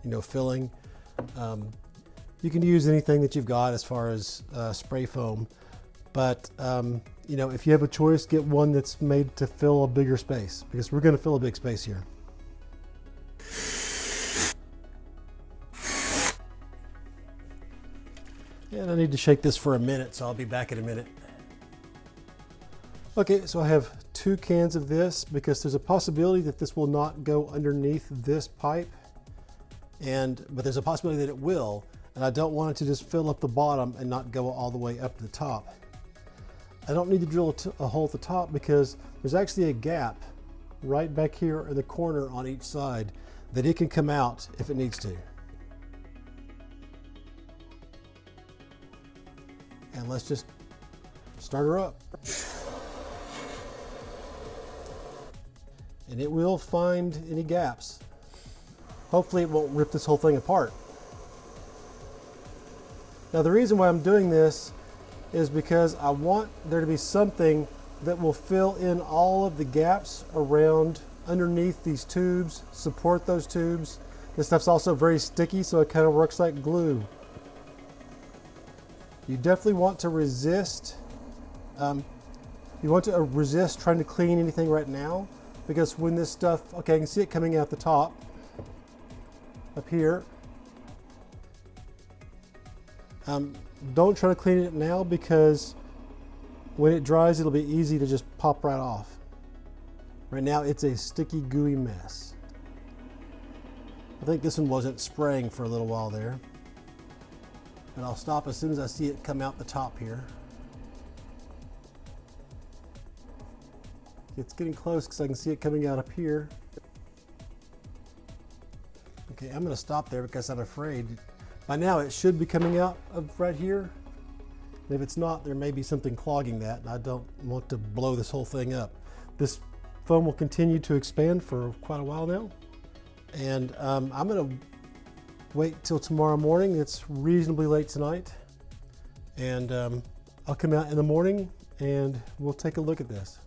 you know, filling. You can use anything that you've got as far as spray foam, but you know, if you have a choice, get one that's made to fill a bigger space, because we're going to fill a big space here. And I need to shake this for a minute, so I'll be back in a minute. Okay, so I have 2 cans of this, because there's a possibility that this will not go underneath this pipe, but there's a possibility that it will, and I don't want it to just fill up the bottom and not go all the way up to the top. I don't need to drill a hole at the top, because there's actually a gap right back here in the corner on each side that it can come out if it needs to. And let's just start her up. And it will find any gaps. Hopefully it won't rip this whole thing apart. Now the reason why I'm doing this is because I want there to be something that will fill in all of the gaps around underneath these tubes, support those tubes. This stuff's also very sticky, so it kind of works like glue. You definitely want to resist, trying to clean anything right now, because when this stuff, okay, I can see it coming out the top up here. Don't try to clean it now, because when it dries, it'll be easy to just pop right off. Right now, it's a sticky, gooey mess. I think this one wasn't spraying for a little while there. But I'll stop as soon as I see it come out the top here. It's getting close because I can see it coming out up here. Okay, I'm going to stop there because I'm afraid. By now it should be coming out of right here. And if it's not, there may be something clogging that, and I don't want to blow this whole thing up. This foam will continue to expand for quite a while now. And I'm going to wait till tomorrow morning. It's reasonably late tonight. And I'll come out in the morning and we'll take a look at this.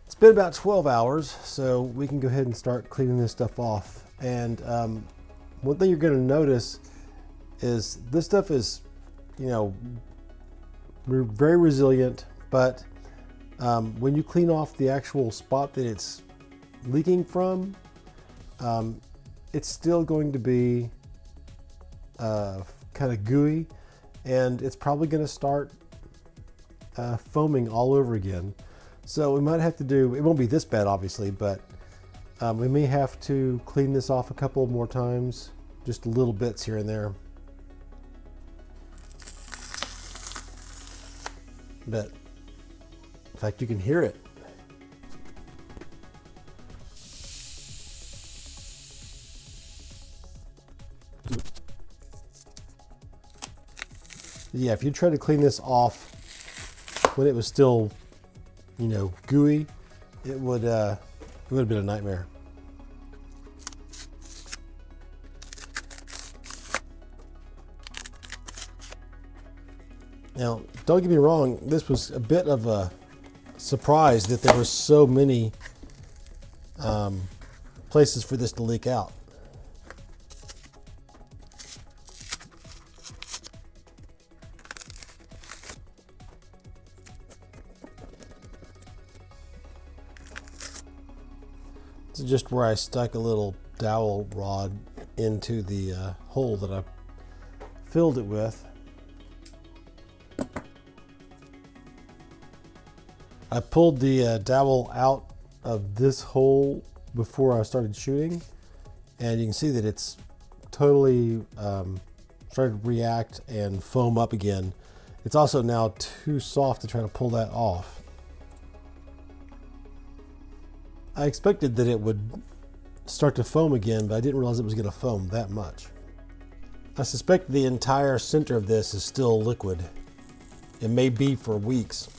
It's been about 12 hours, so we can go ahead and start cleaning this stuff off. And one thing you're going to notice is this stuff is, you know, very resilient, but when you clean off the actual spot that it's leaking from, it's still going to be kind of gooey, and it's probably going to start foaming all over again. So we might have to do, it won't be this bad obviously, but we may have to clean this off a couple more times, just little bits here and there. But in fact, you can hear it. Yeah, if you try to clean this off when it was still, you know, gooey, it would have been a nightmare. Now, don't get me wrong, this was a bit of a surprise that there were so many places for this to leak out. This is just where I stuck a little dowel rod into the hole that I filled it with. I pulled the dowel out of this hole before I started shooting, and you can see that it's totally started to react and foam up again. It's also now too soft to try to pull that off. I expected that it would start to foam again, but I didn't realize it was going to foam that much. I suspect the entire center of this is still liquid. It may be for weeks,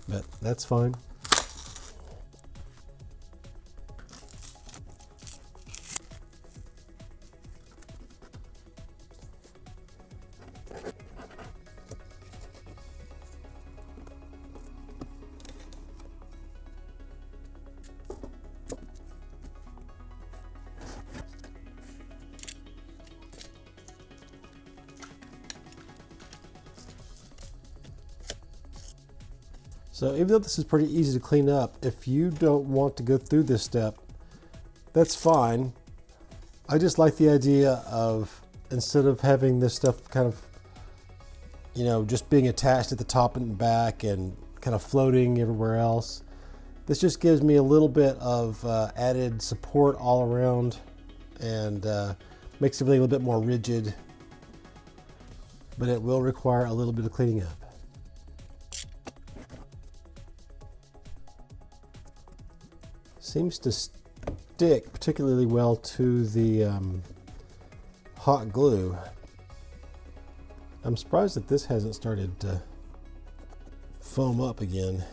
but that's fine. So even though this is pretty easy to clean up, if you don't want to go through this step, that's fine. I just like the idea of, instead of having this stuff kind of, you know, just being attached at the top and back and kind of floating everywhere else, this just gives me a little bit of added support all around, and makes everything a little bit more rigid, but it will require a little bit of cleaning up. Seems to stick particularly well to the hot glue. I'm surprised that this hasn't started to foam up again.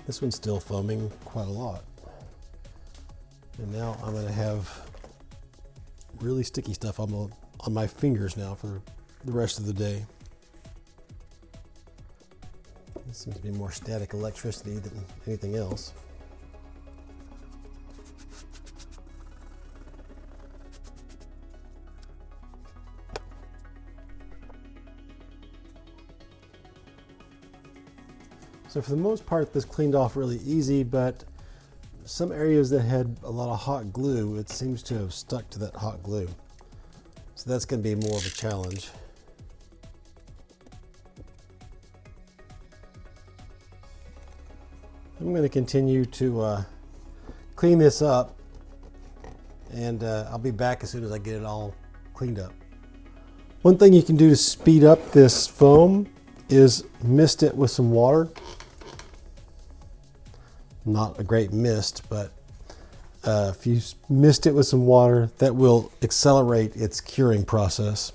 This one's still foaming quite a lot. And now I'm going to have really sticky stuff on my fingers now for the rest of the day. This seems to be more static electricity than anything else. So for the most part, this cleaned off really easy, but some areas that had a lot of hot glue, it seems to have stuck to that hot glue. So that's going to be more of a challenge. I'm going to continue to clean this up, and I'll be back as soon as I get it all cleaned up. One thing you can do to speed up this foam is mist it with some water. Not a great mist, but if you mist it with some water, that will accelerate its curing process.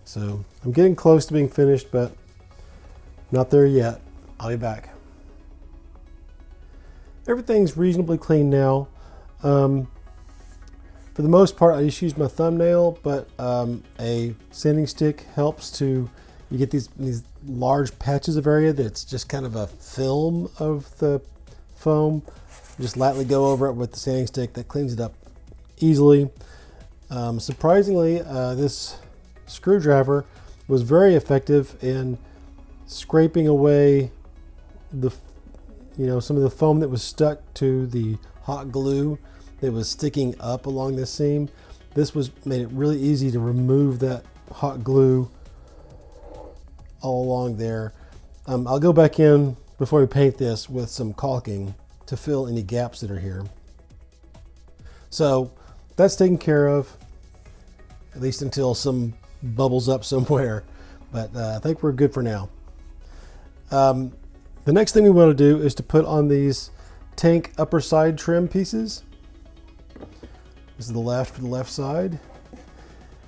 So I'm getting close to being finished, but not there yet. I'll be back. Everything's reasonably clean now. For the most part, I just use my thumbnail, but a sanding stick helps to, you get these large patches of area that's just kind of a film of the foam. Just lightly go over it with the sanding stick. That cleans it up easily. Surprisingly, this screwdriver was very effective in scraping away some of the foam that was stuck to the hot glue that was sticking up along this seam. This made it really easy to remove that hot glue all along there. I'll go back in before we paint this with some caulking to fill any gaps that are here. So that's taken care of, at least until some bubbles up somewhere. But I think we're good for now. The next thing we want to do is to put on these tank upper side trim pieces. This is the left side.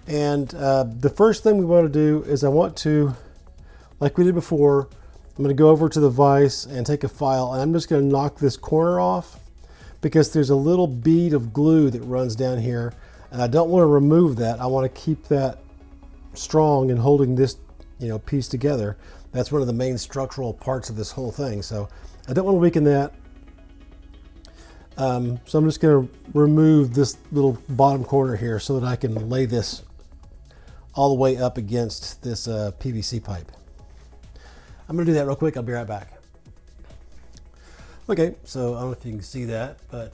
And the first thing we want to do is I want to, like we did before, I'm going to go over to the vise and take a file, and I'm just going to knock this corner off because there's a little bead of glue that runs down here, and I don't want to remove that. I want to keep that strong and holding this piece together. That's one of the main structural parts of this whole thing. So I don't want to weaken that. So I'm just going to remove this little bottom corner here so that I can lay this all the way up against this PVC pipe. I'm going to do that real quick. I'll be right back. Okay, so I don't know if you can see that, but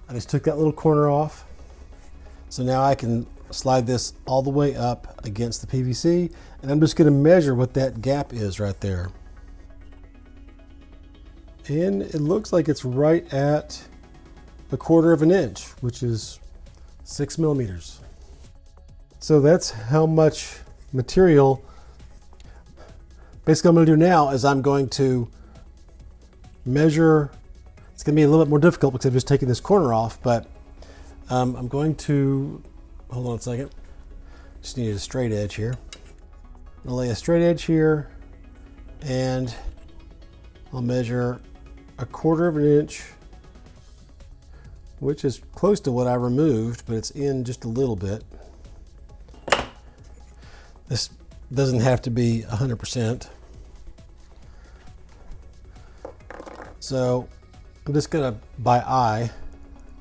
I just took that little corner off. So now I can slide this all the way up against the PVC, and I'm just going to measure what that gap is right there. And it looks like it's right at 1/4 of an inch, which is 6 millimeters. So that's how much material. Basically, what I'm going to do now is I'm going to measure. It's going to be a little bit more difficult because I've just taken this corner off, but I'm going to, hold on a second. Just need a straight edge here. I'll lay a straight edge here, and I'll measure 1/4 of an inch, which is close to what I removed, but it's in just a little bit. This doesn't have to be 100%. So I'm just gonna, by eye,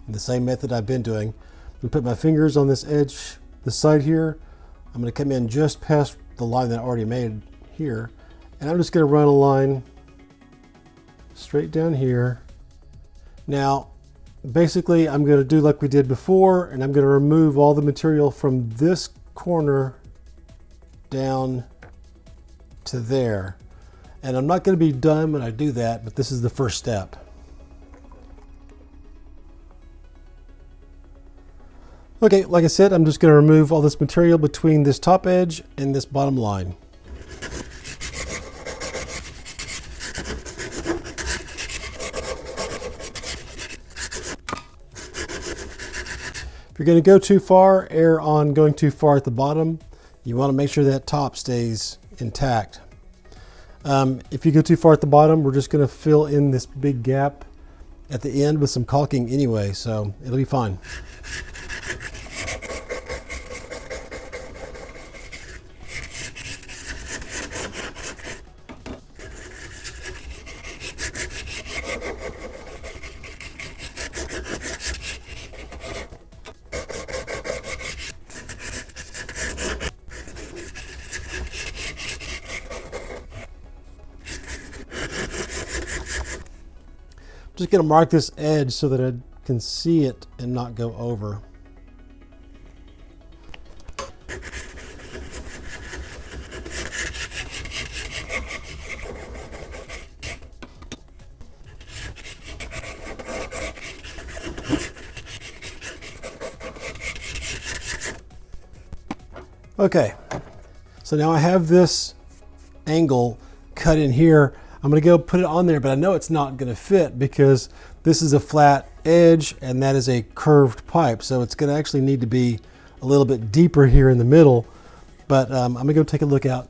the same method I've been doing, I'm gonna put my fingers on this edge, this side here. I'm gonna come in just past the line that I already made here, and I'm just gonna run a line straight down here. Now, basically, I'm gonna do like we did before, and I'm gonna remove all the material from this corner down to there. And I'm not going to be done when I do that, but this is the first step. Okay, like I said, I'm just going to remove all this material between this top edge and this bottom line. If you're going to go too far, err on going too far at the bottom. You want to make sure that top stays intact. If you go too far at the bottom, we're just going to fill in this big gap at the end with some caulking anyway, so it'll be fine. Just going to mark this edge so that I can see it and not go over. Okay, so now I have this angle cut in here. I'm going to go put it on there, but I know it's not going to fit because this is a flat edge and that is a curved pipe. So it's going to actually need to be a little bit deeper here in the middle. But I'm going to go take a look at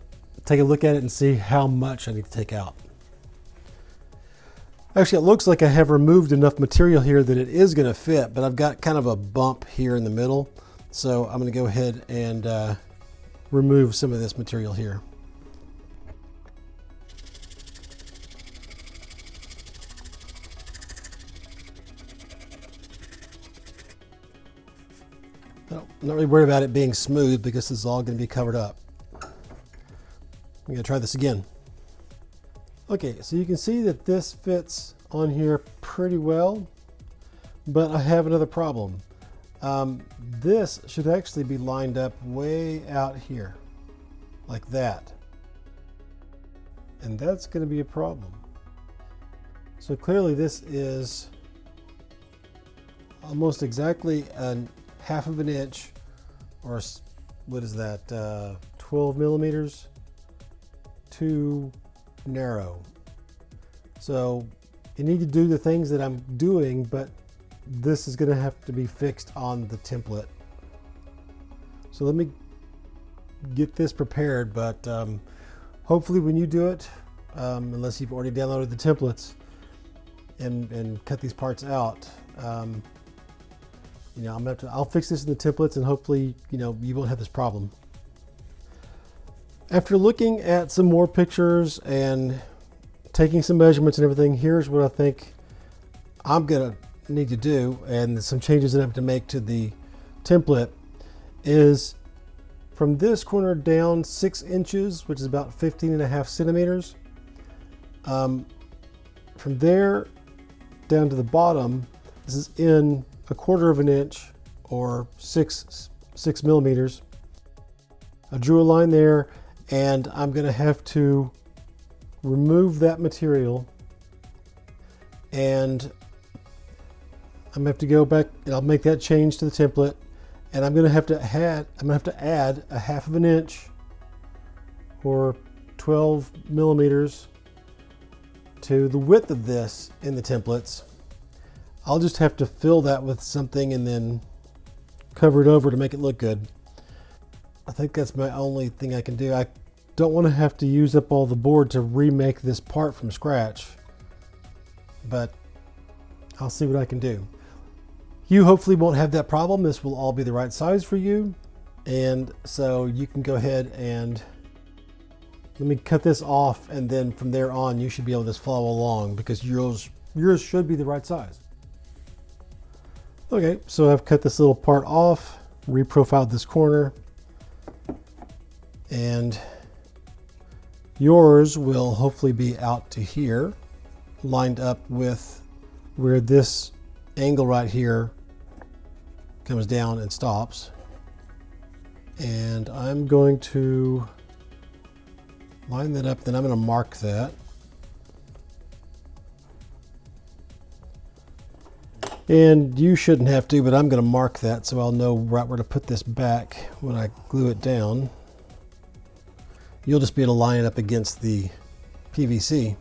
it and see how much I need to take out. Actually, it looks like I have removed enough material here that it is going to fit, but I've got kind of a bump here in the middle. So I'm going to go ahead and remove some of this material here. I'm not really worried about it being smooth because this is all going to be covered up. I'm going to try this again. Okay, so you can see that this fits on here pretty well, but I have another problem. This should actually be lined up way out here, like that. And that's going to be a problem. So clearly this is almost exactly a half of an inch, or what is that, 12 millimeters too narrow. So you need to do the things that I'm doing, but this is going to have to be fixed on the template. So let me get this prepared, but hopefully when you do it, unless you've already downloaded the templates and cut these parts out, you know, I'll fix this in the templates and hopefully, you know, you won't have this problem. After looking at some more pictures and taking some measurements and everything, here's what I think I'm gonna need to do, and some changes that I have to make to the template is from this corner down 6 inches, which is about 15.5 centimeters. From there down to the bottom, this is in 1/4 of an inch or 6 millimeters. I drew a line there, and I'm going to have to remove that material, and I'm going to have to go back and I'll make that change to the template, and I'm going to have to add a 1/2 of an inch or 12 millimeters to the width of this in the templates. I'll just have to fill that with something and then cover it over to make it look good. I think that's my only thing I can do. I don't want to have to use up all the board to remake this part from scratch, but I'll see what I can do. You hopefully won't have that problem. This will all be the right size for you. And so you can go ahead and let me cut this off, and then from there on you should be able to just follow along because yours should be the right size. Okay, so I've cut this little part off, reprofiled this corner, and yours will hopefully be out to here, lined up with where this angle right here comes down and stops. And I'm going to line that up, then I'm going to mark that. And you shouldn't have to, but I'm going to mark that so I'll know right where to put this back when I glue it down. You'll just be able to line it up against the PVC.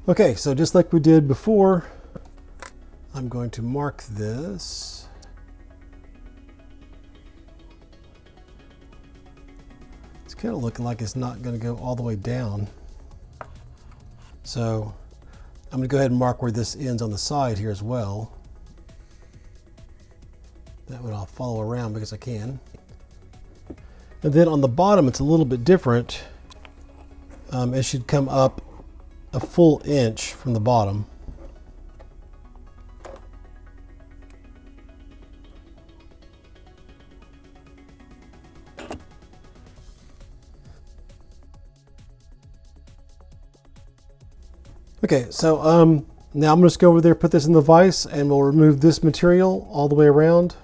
Okay, so just like we did before, I'm going to mark this. It's kind of looking like it's not going to go all the way down. So I'm going to go ahead and mark where this ends on the side here as well. That one I'll follow around because I can. And then on the bottom, it's a little bit different. It should come up a full inch from the bottom. Okay, so Now I'm going to just go over there, put this in the vise, and we'll remove this material all the way around,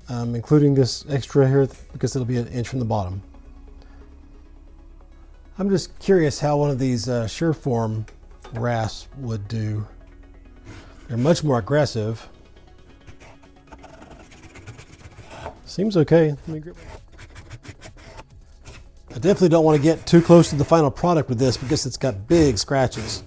including this extra here because it'll be 1 inch from the bottom. I'm just curious how one of these Sureform rasps would do. They're much more aggressive. Seems okay. I definitely don't want to get too close to the final product with this because it's got big scratches.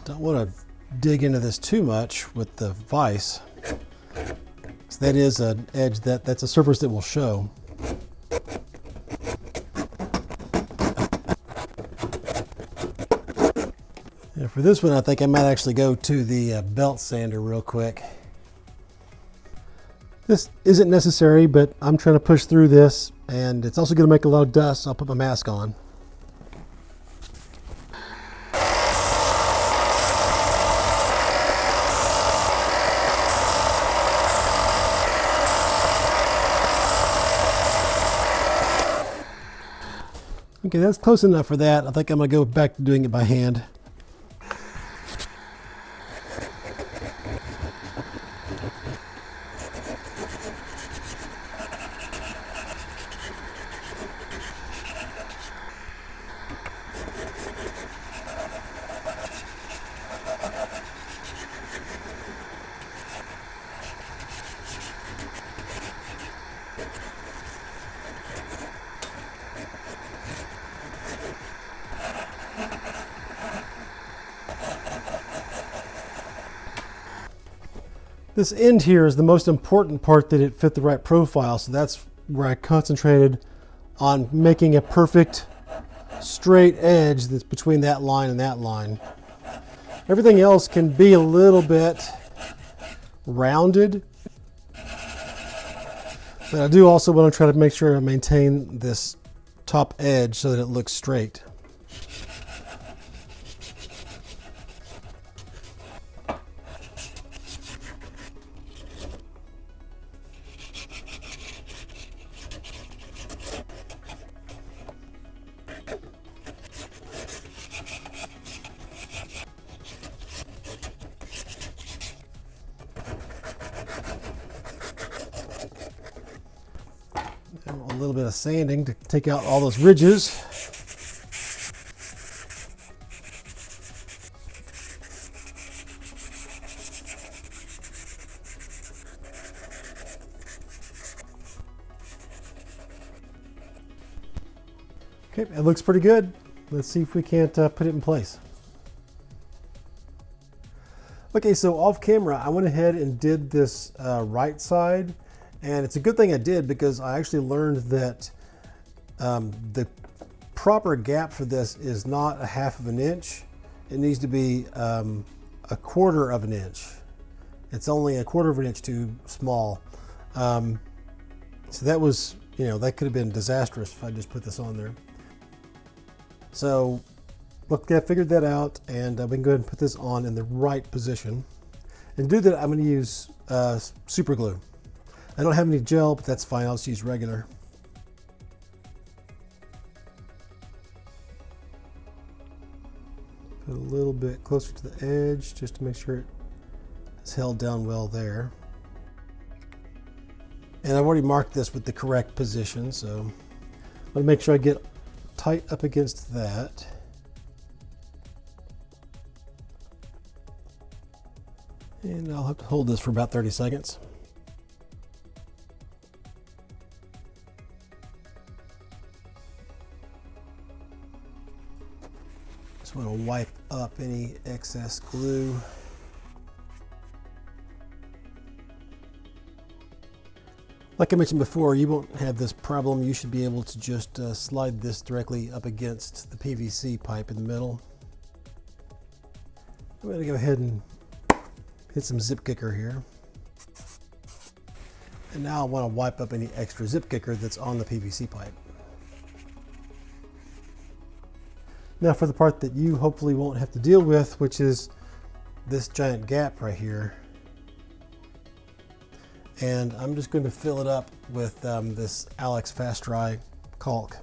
Don't want to dig into this too much with the vise. So that is an edge that's a surface that will show. And for this one, I think I might actually go to the belt sander real quick. This isn't necessary, but I'm trying to push through this, and it's also going to make a lot of dust, so I'll put my mask on. Okay, that's close enough for that. I think I'm going to go back to doing it by hand. This end here is the most important part that it fit the right profile, so that's where I concentrated on making a perfect straight edge that's between that line and that line. Everything else can be a little bit rounded, but I do also want to try to make sure I maintain this top edge so that it looks straight. A little bit of sanding to take out all those ridges. Okay, it looks pretty good. Let's see if we can't put it in place. Okay, so off camera, I went ahead and did this right side. And it's a good thing I did because I actually learned that the proper gap for this is not 1/2 of an inch. It needs to be 1/4 of an inch. It's only 1/4 of an inch too small. So that was, that could have been disastrous if I just put this on there. So look, I figured that out, and we can go ahead and put this on in the right position. And to do that, I'm going to use super glue. I don't have any gel, but that's fine. I'll just use regular. Put a little bit closer to the edge just to make sure it's held down well there. And I've already marked this with the correct position, so I'm going to make sure I get tight up against that. And I'll have to hold this for about 30 seconds. Just want to wipe up any excess glue. Like I mentioned before, you won't have this problem. You should be able to just slide this directly up against the PVC pipe in the middle. I'm going to go ahead and hit some zip kicker here. And now I want to wipe up any extra zip kicker that's on the PVC pipe. Now for the part that you hopefully won't have to deal with, which is this giant gap right here, and I'm just going to fill it up with this Alex Fast Dry caulk.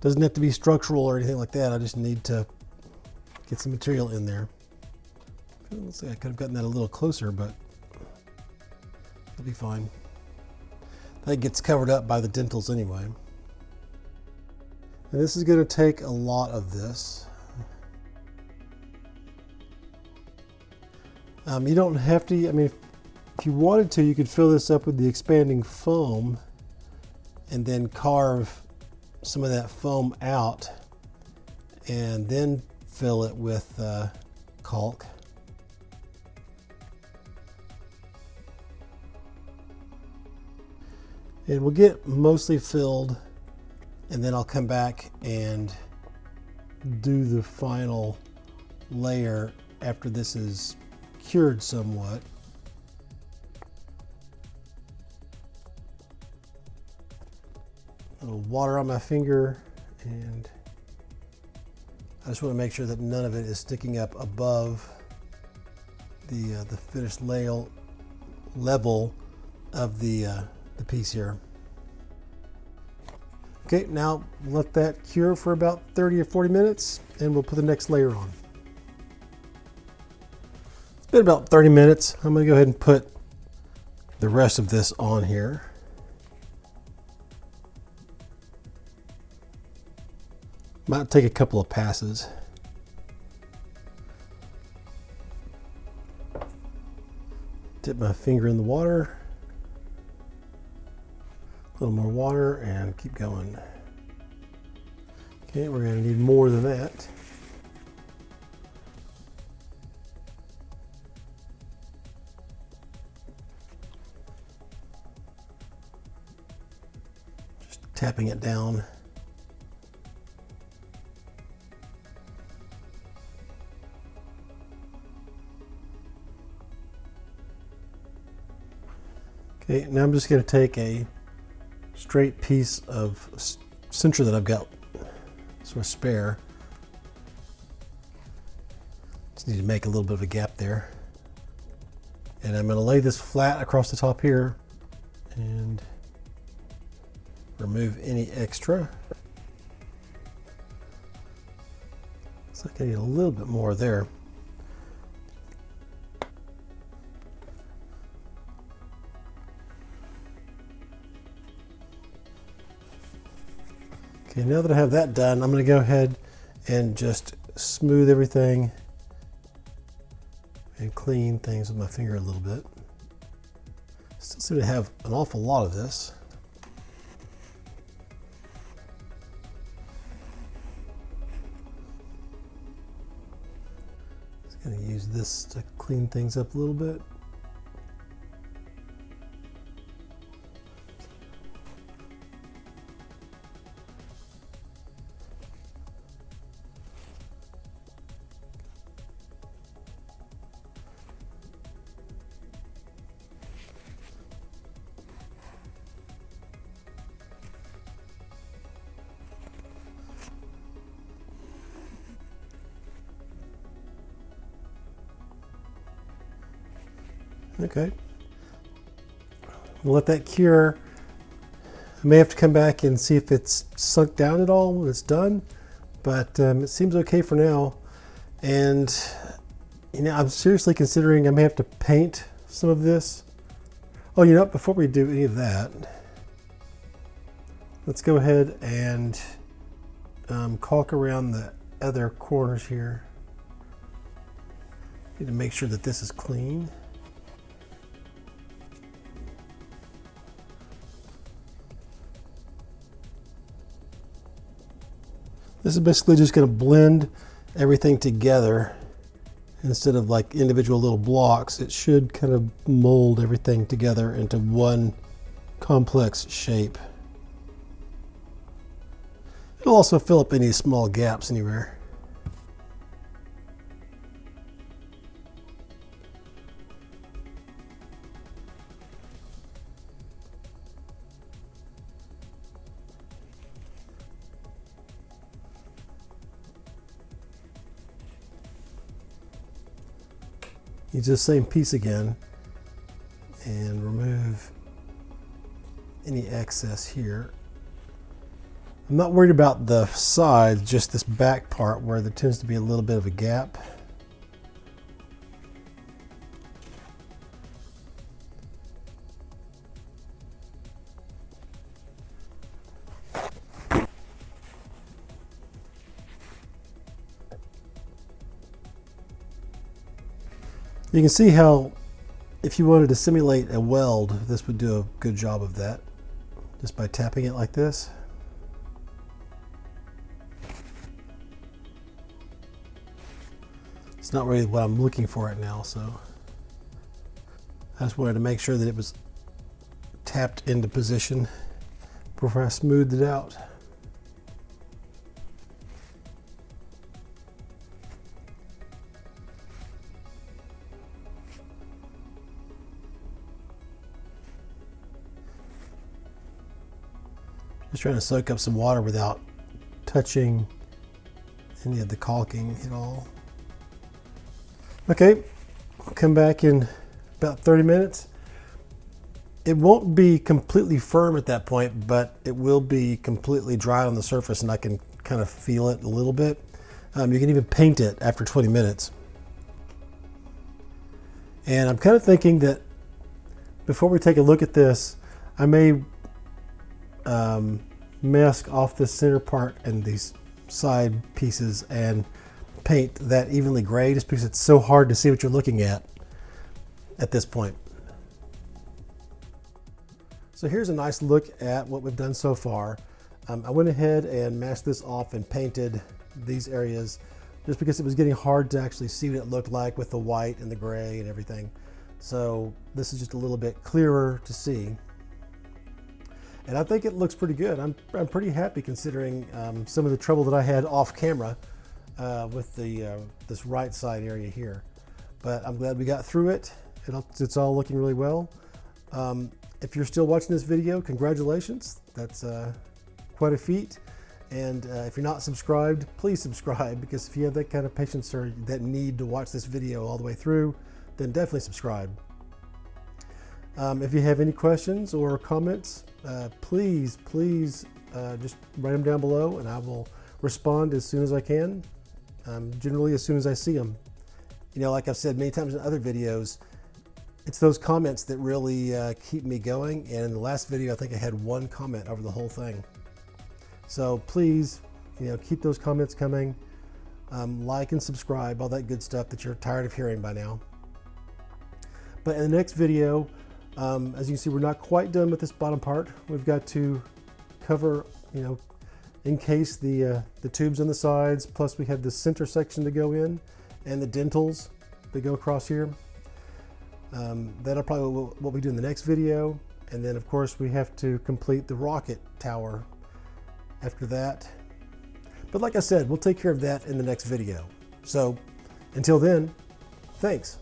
Doesn't have to be structural or anything like that. I just need to get some material in there. Looks like I could have gotten that a little closer, but it'll be fine. That gets covered up by the dentals anyway. And this is going to take a lot of this. You don't have to, I mean, if you wanted to, you could fill this up with the expanding foam and then carve some of that foam out and then fill it with caulk. And we'll get mostly filled, and then I'll come back and do the final layer after this is cured somewhat. A little water on my finger, and I just want to make sure that none of it is sticking up above the finished level of the piece here. Okay, now let that cure for about 30 or 40 minutes, and we'll put the next layer on. It's been about 30 minutes. I'm going to go ahead and put the rest of this on here. Might take a couple of passes. Dip my finger in the water. A little more water and keep going. Okay, we're going to need more than that. Just tapping it down. Okay, now I'm just going to take a straight piece of cincher that I've got sort of spare. Just need to make a little bit of a gap there. And I'm going to lay this flat across the top here and remove any extra. Looks like I need a little bit more there. Okay, now that I have that done, I'm going to go ahead and just smooth everything and clean things with my finger a little bit. Still seem to have an awful lot of this. Just going to use this to clean things up a little bit. Okay, we'll let that cure. I may have to come back and see if it's sunk down at all when it's done, but it seems okay for now. And you know, I'm seriously considering I may have to paint some of this. Oh, you know, before we do any of that, let's go ahead and caulk around the other corners here. Need to make sure that this is clean. This is basically just going to blend everything together instead of like individual little blocks. It should kind of mold everything together into one complex shape. It'll also fill up any small gaps anywhere. Use this same piece again and remove any excess here. I'm not worried about the sides, just this back part where there tends to be a little bit of a gap. You can see how if you wanted to simulate a weld, this would do a good job of that, just by tapping it like this. It's not really what I'm looking for right now, so I just wanted to make sure that it was tapped into position before I smoothed it out. Just trying to soak up some water without touching any of the caulking at all. Okay, I'll come back in about 30 minutes. It won't be completely firm at that point, but it will be completely dry on the surface and I can kind of feel it a little bit. You can even paint it after 20 minutes. And I'm kind of thinking that before we take a look at this, I may mask off this center part and these side pieces and paint that evenly gray, just because it's so hard to see what you're looking at this point. So here's a nice look at what we've done so far. I went ahead and masked this off and painted these areas just because it was getting hard to actually see what it looked like with the white and the gray and everything. So this is just a little bit clearer to see. And I think it looks pretty good. I'm pretty happy considering some of the trouble that I had off camera with this right side area here. But I'm glad we got through it. It's all looking really well. If you're still watching this video, congratulations. That's quite a feat. And if you're not subscribed, please subscribe, because if you have that kind of patience or that need to watch this video all the way through, then definitely subscribe. If you have any questions or comments, please just write them down below and I will respond as soon as I can, generally as soon as I see them. You know, like I've said many times in other videos, it's those comments that really keep me going, and in the last video I think I had one comment over the whole thing. So please, you know, keep those comments coming, like and subscribe, all that good stuff that you're tired of hearing by now. But in the next video, as you can see, we're not quite done with this bottom part. We've got to cover, you know, encase the tubes on the sides, plus we have the center section to go in and the dentals that go across here. That'll probably what we do in the next video. And then of course we have to complete the rocket tower after that. But like I said, we'll take care of that in the next video. So until then, thanks.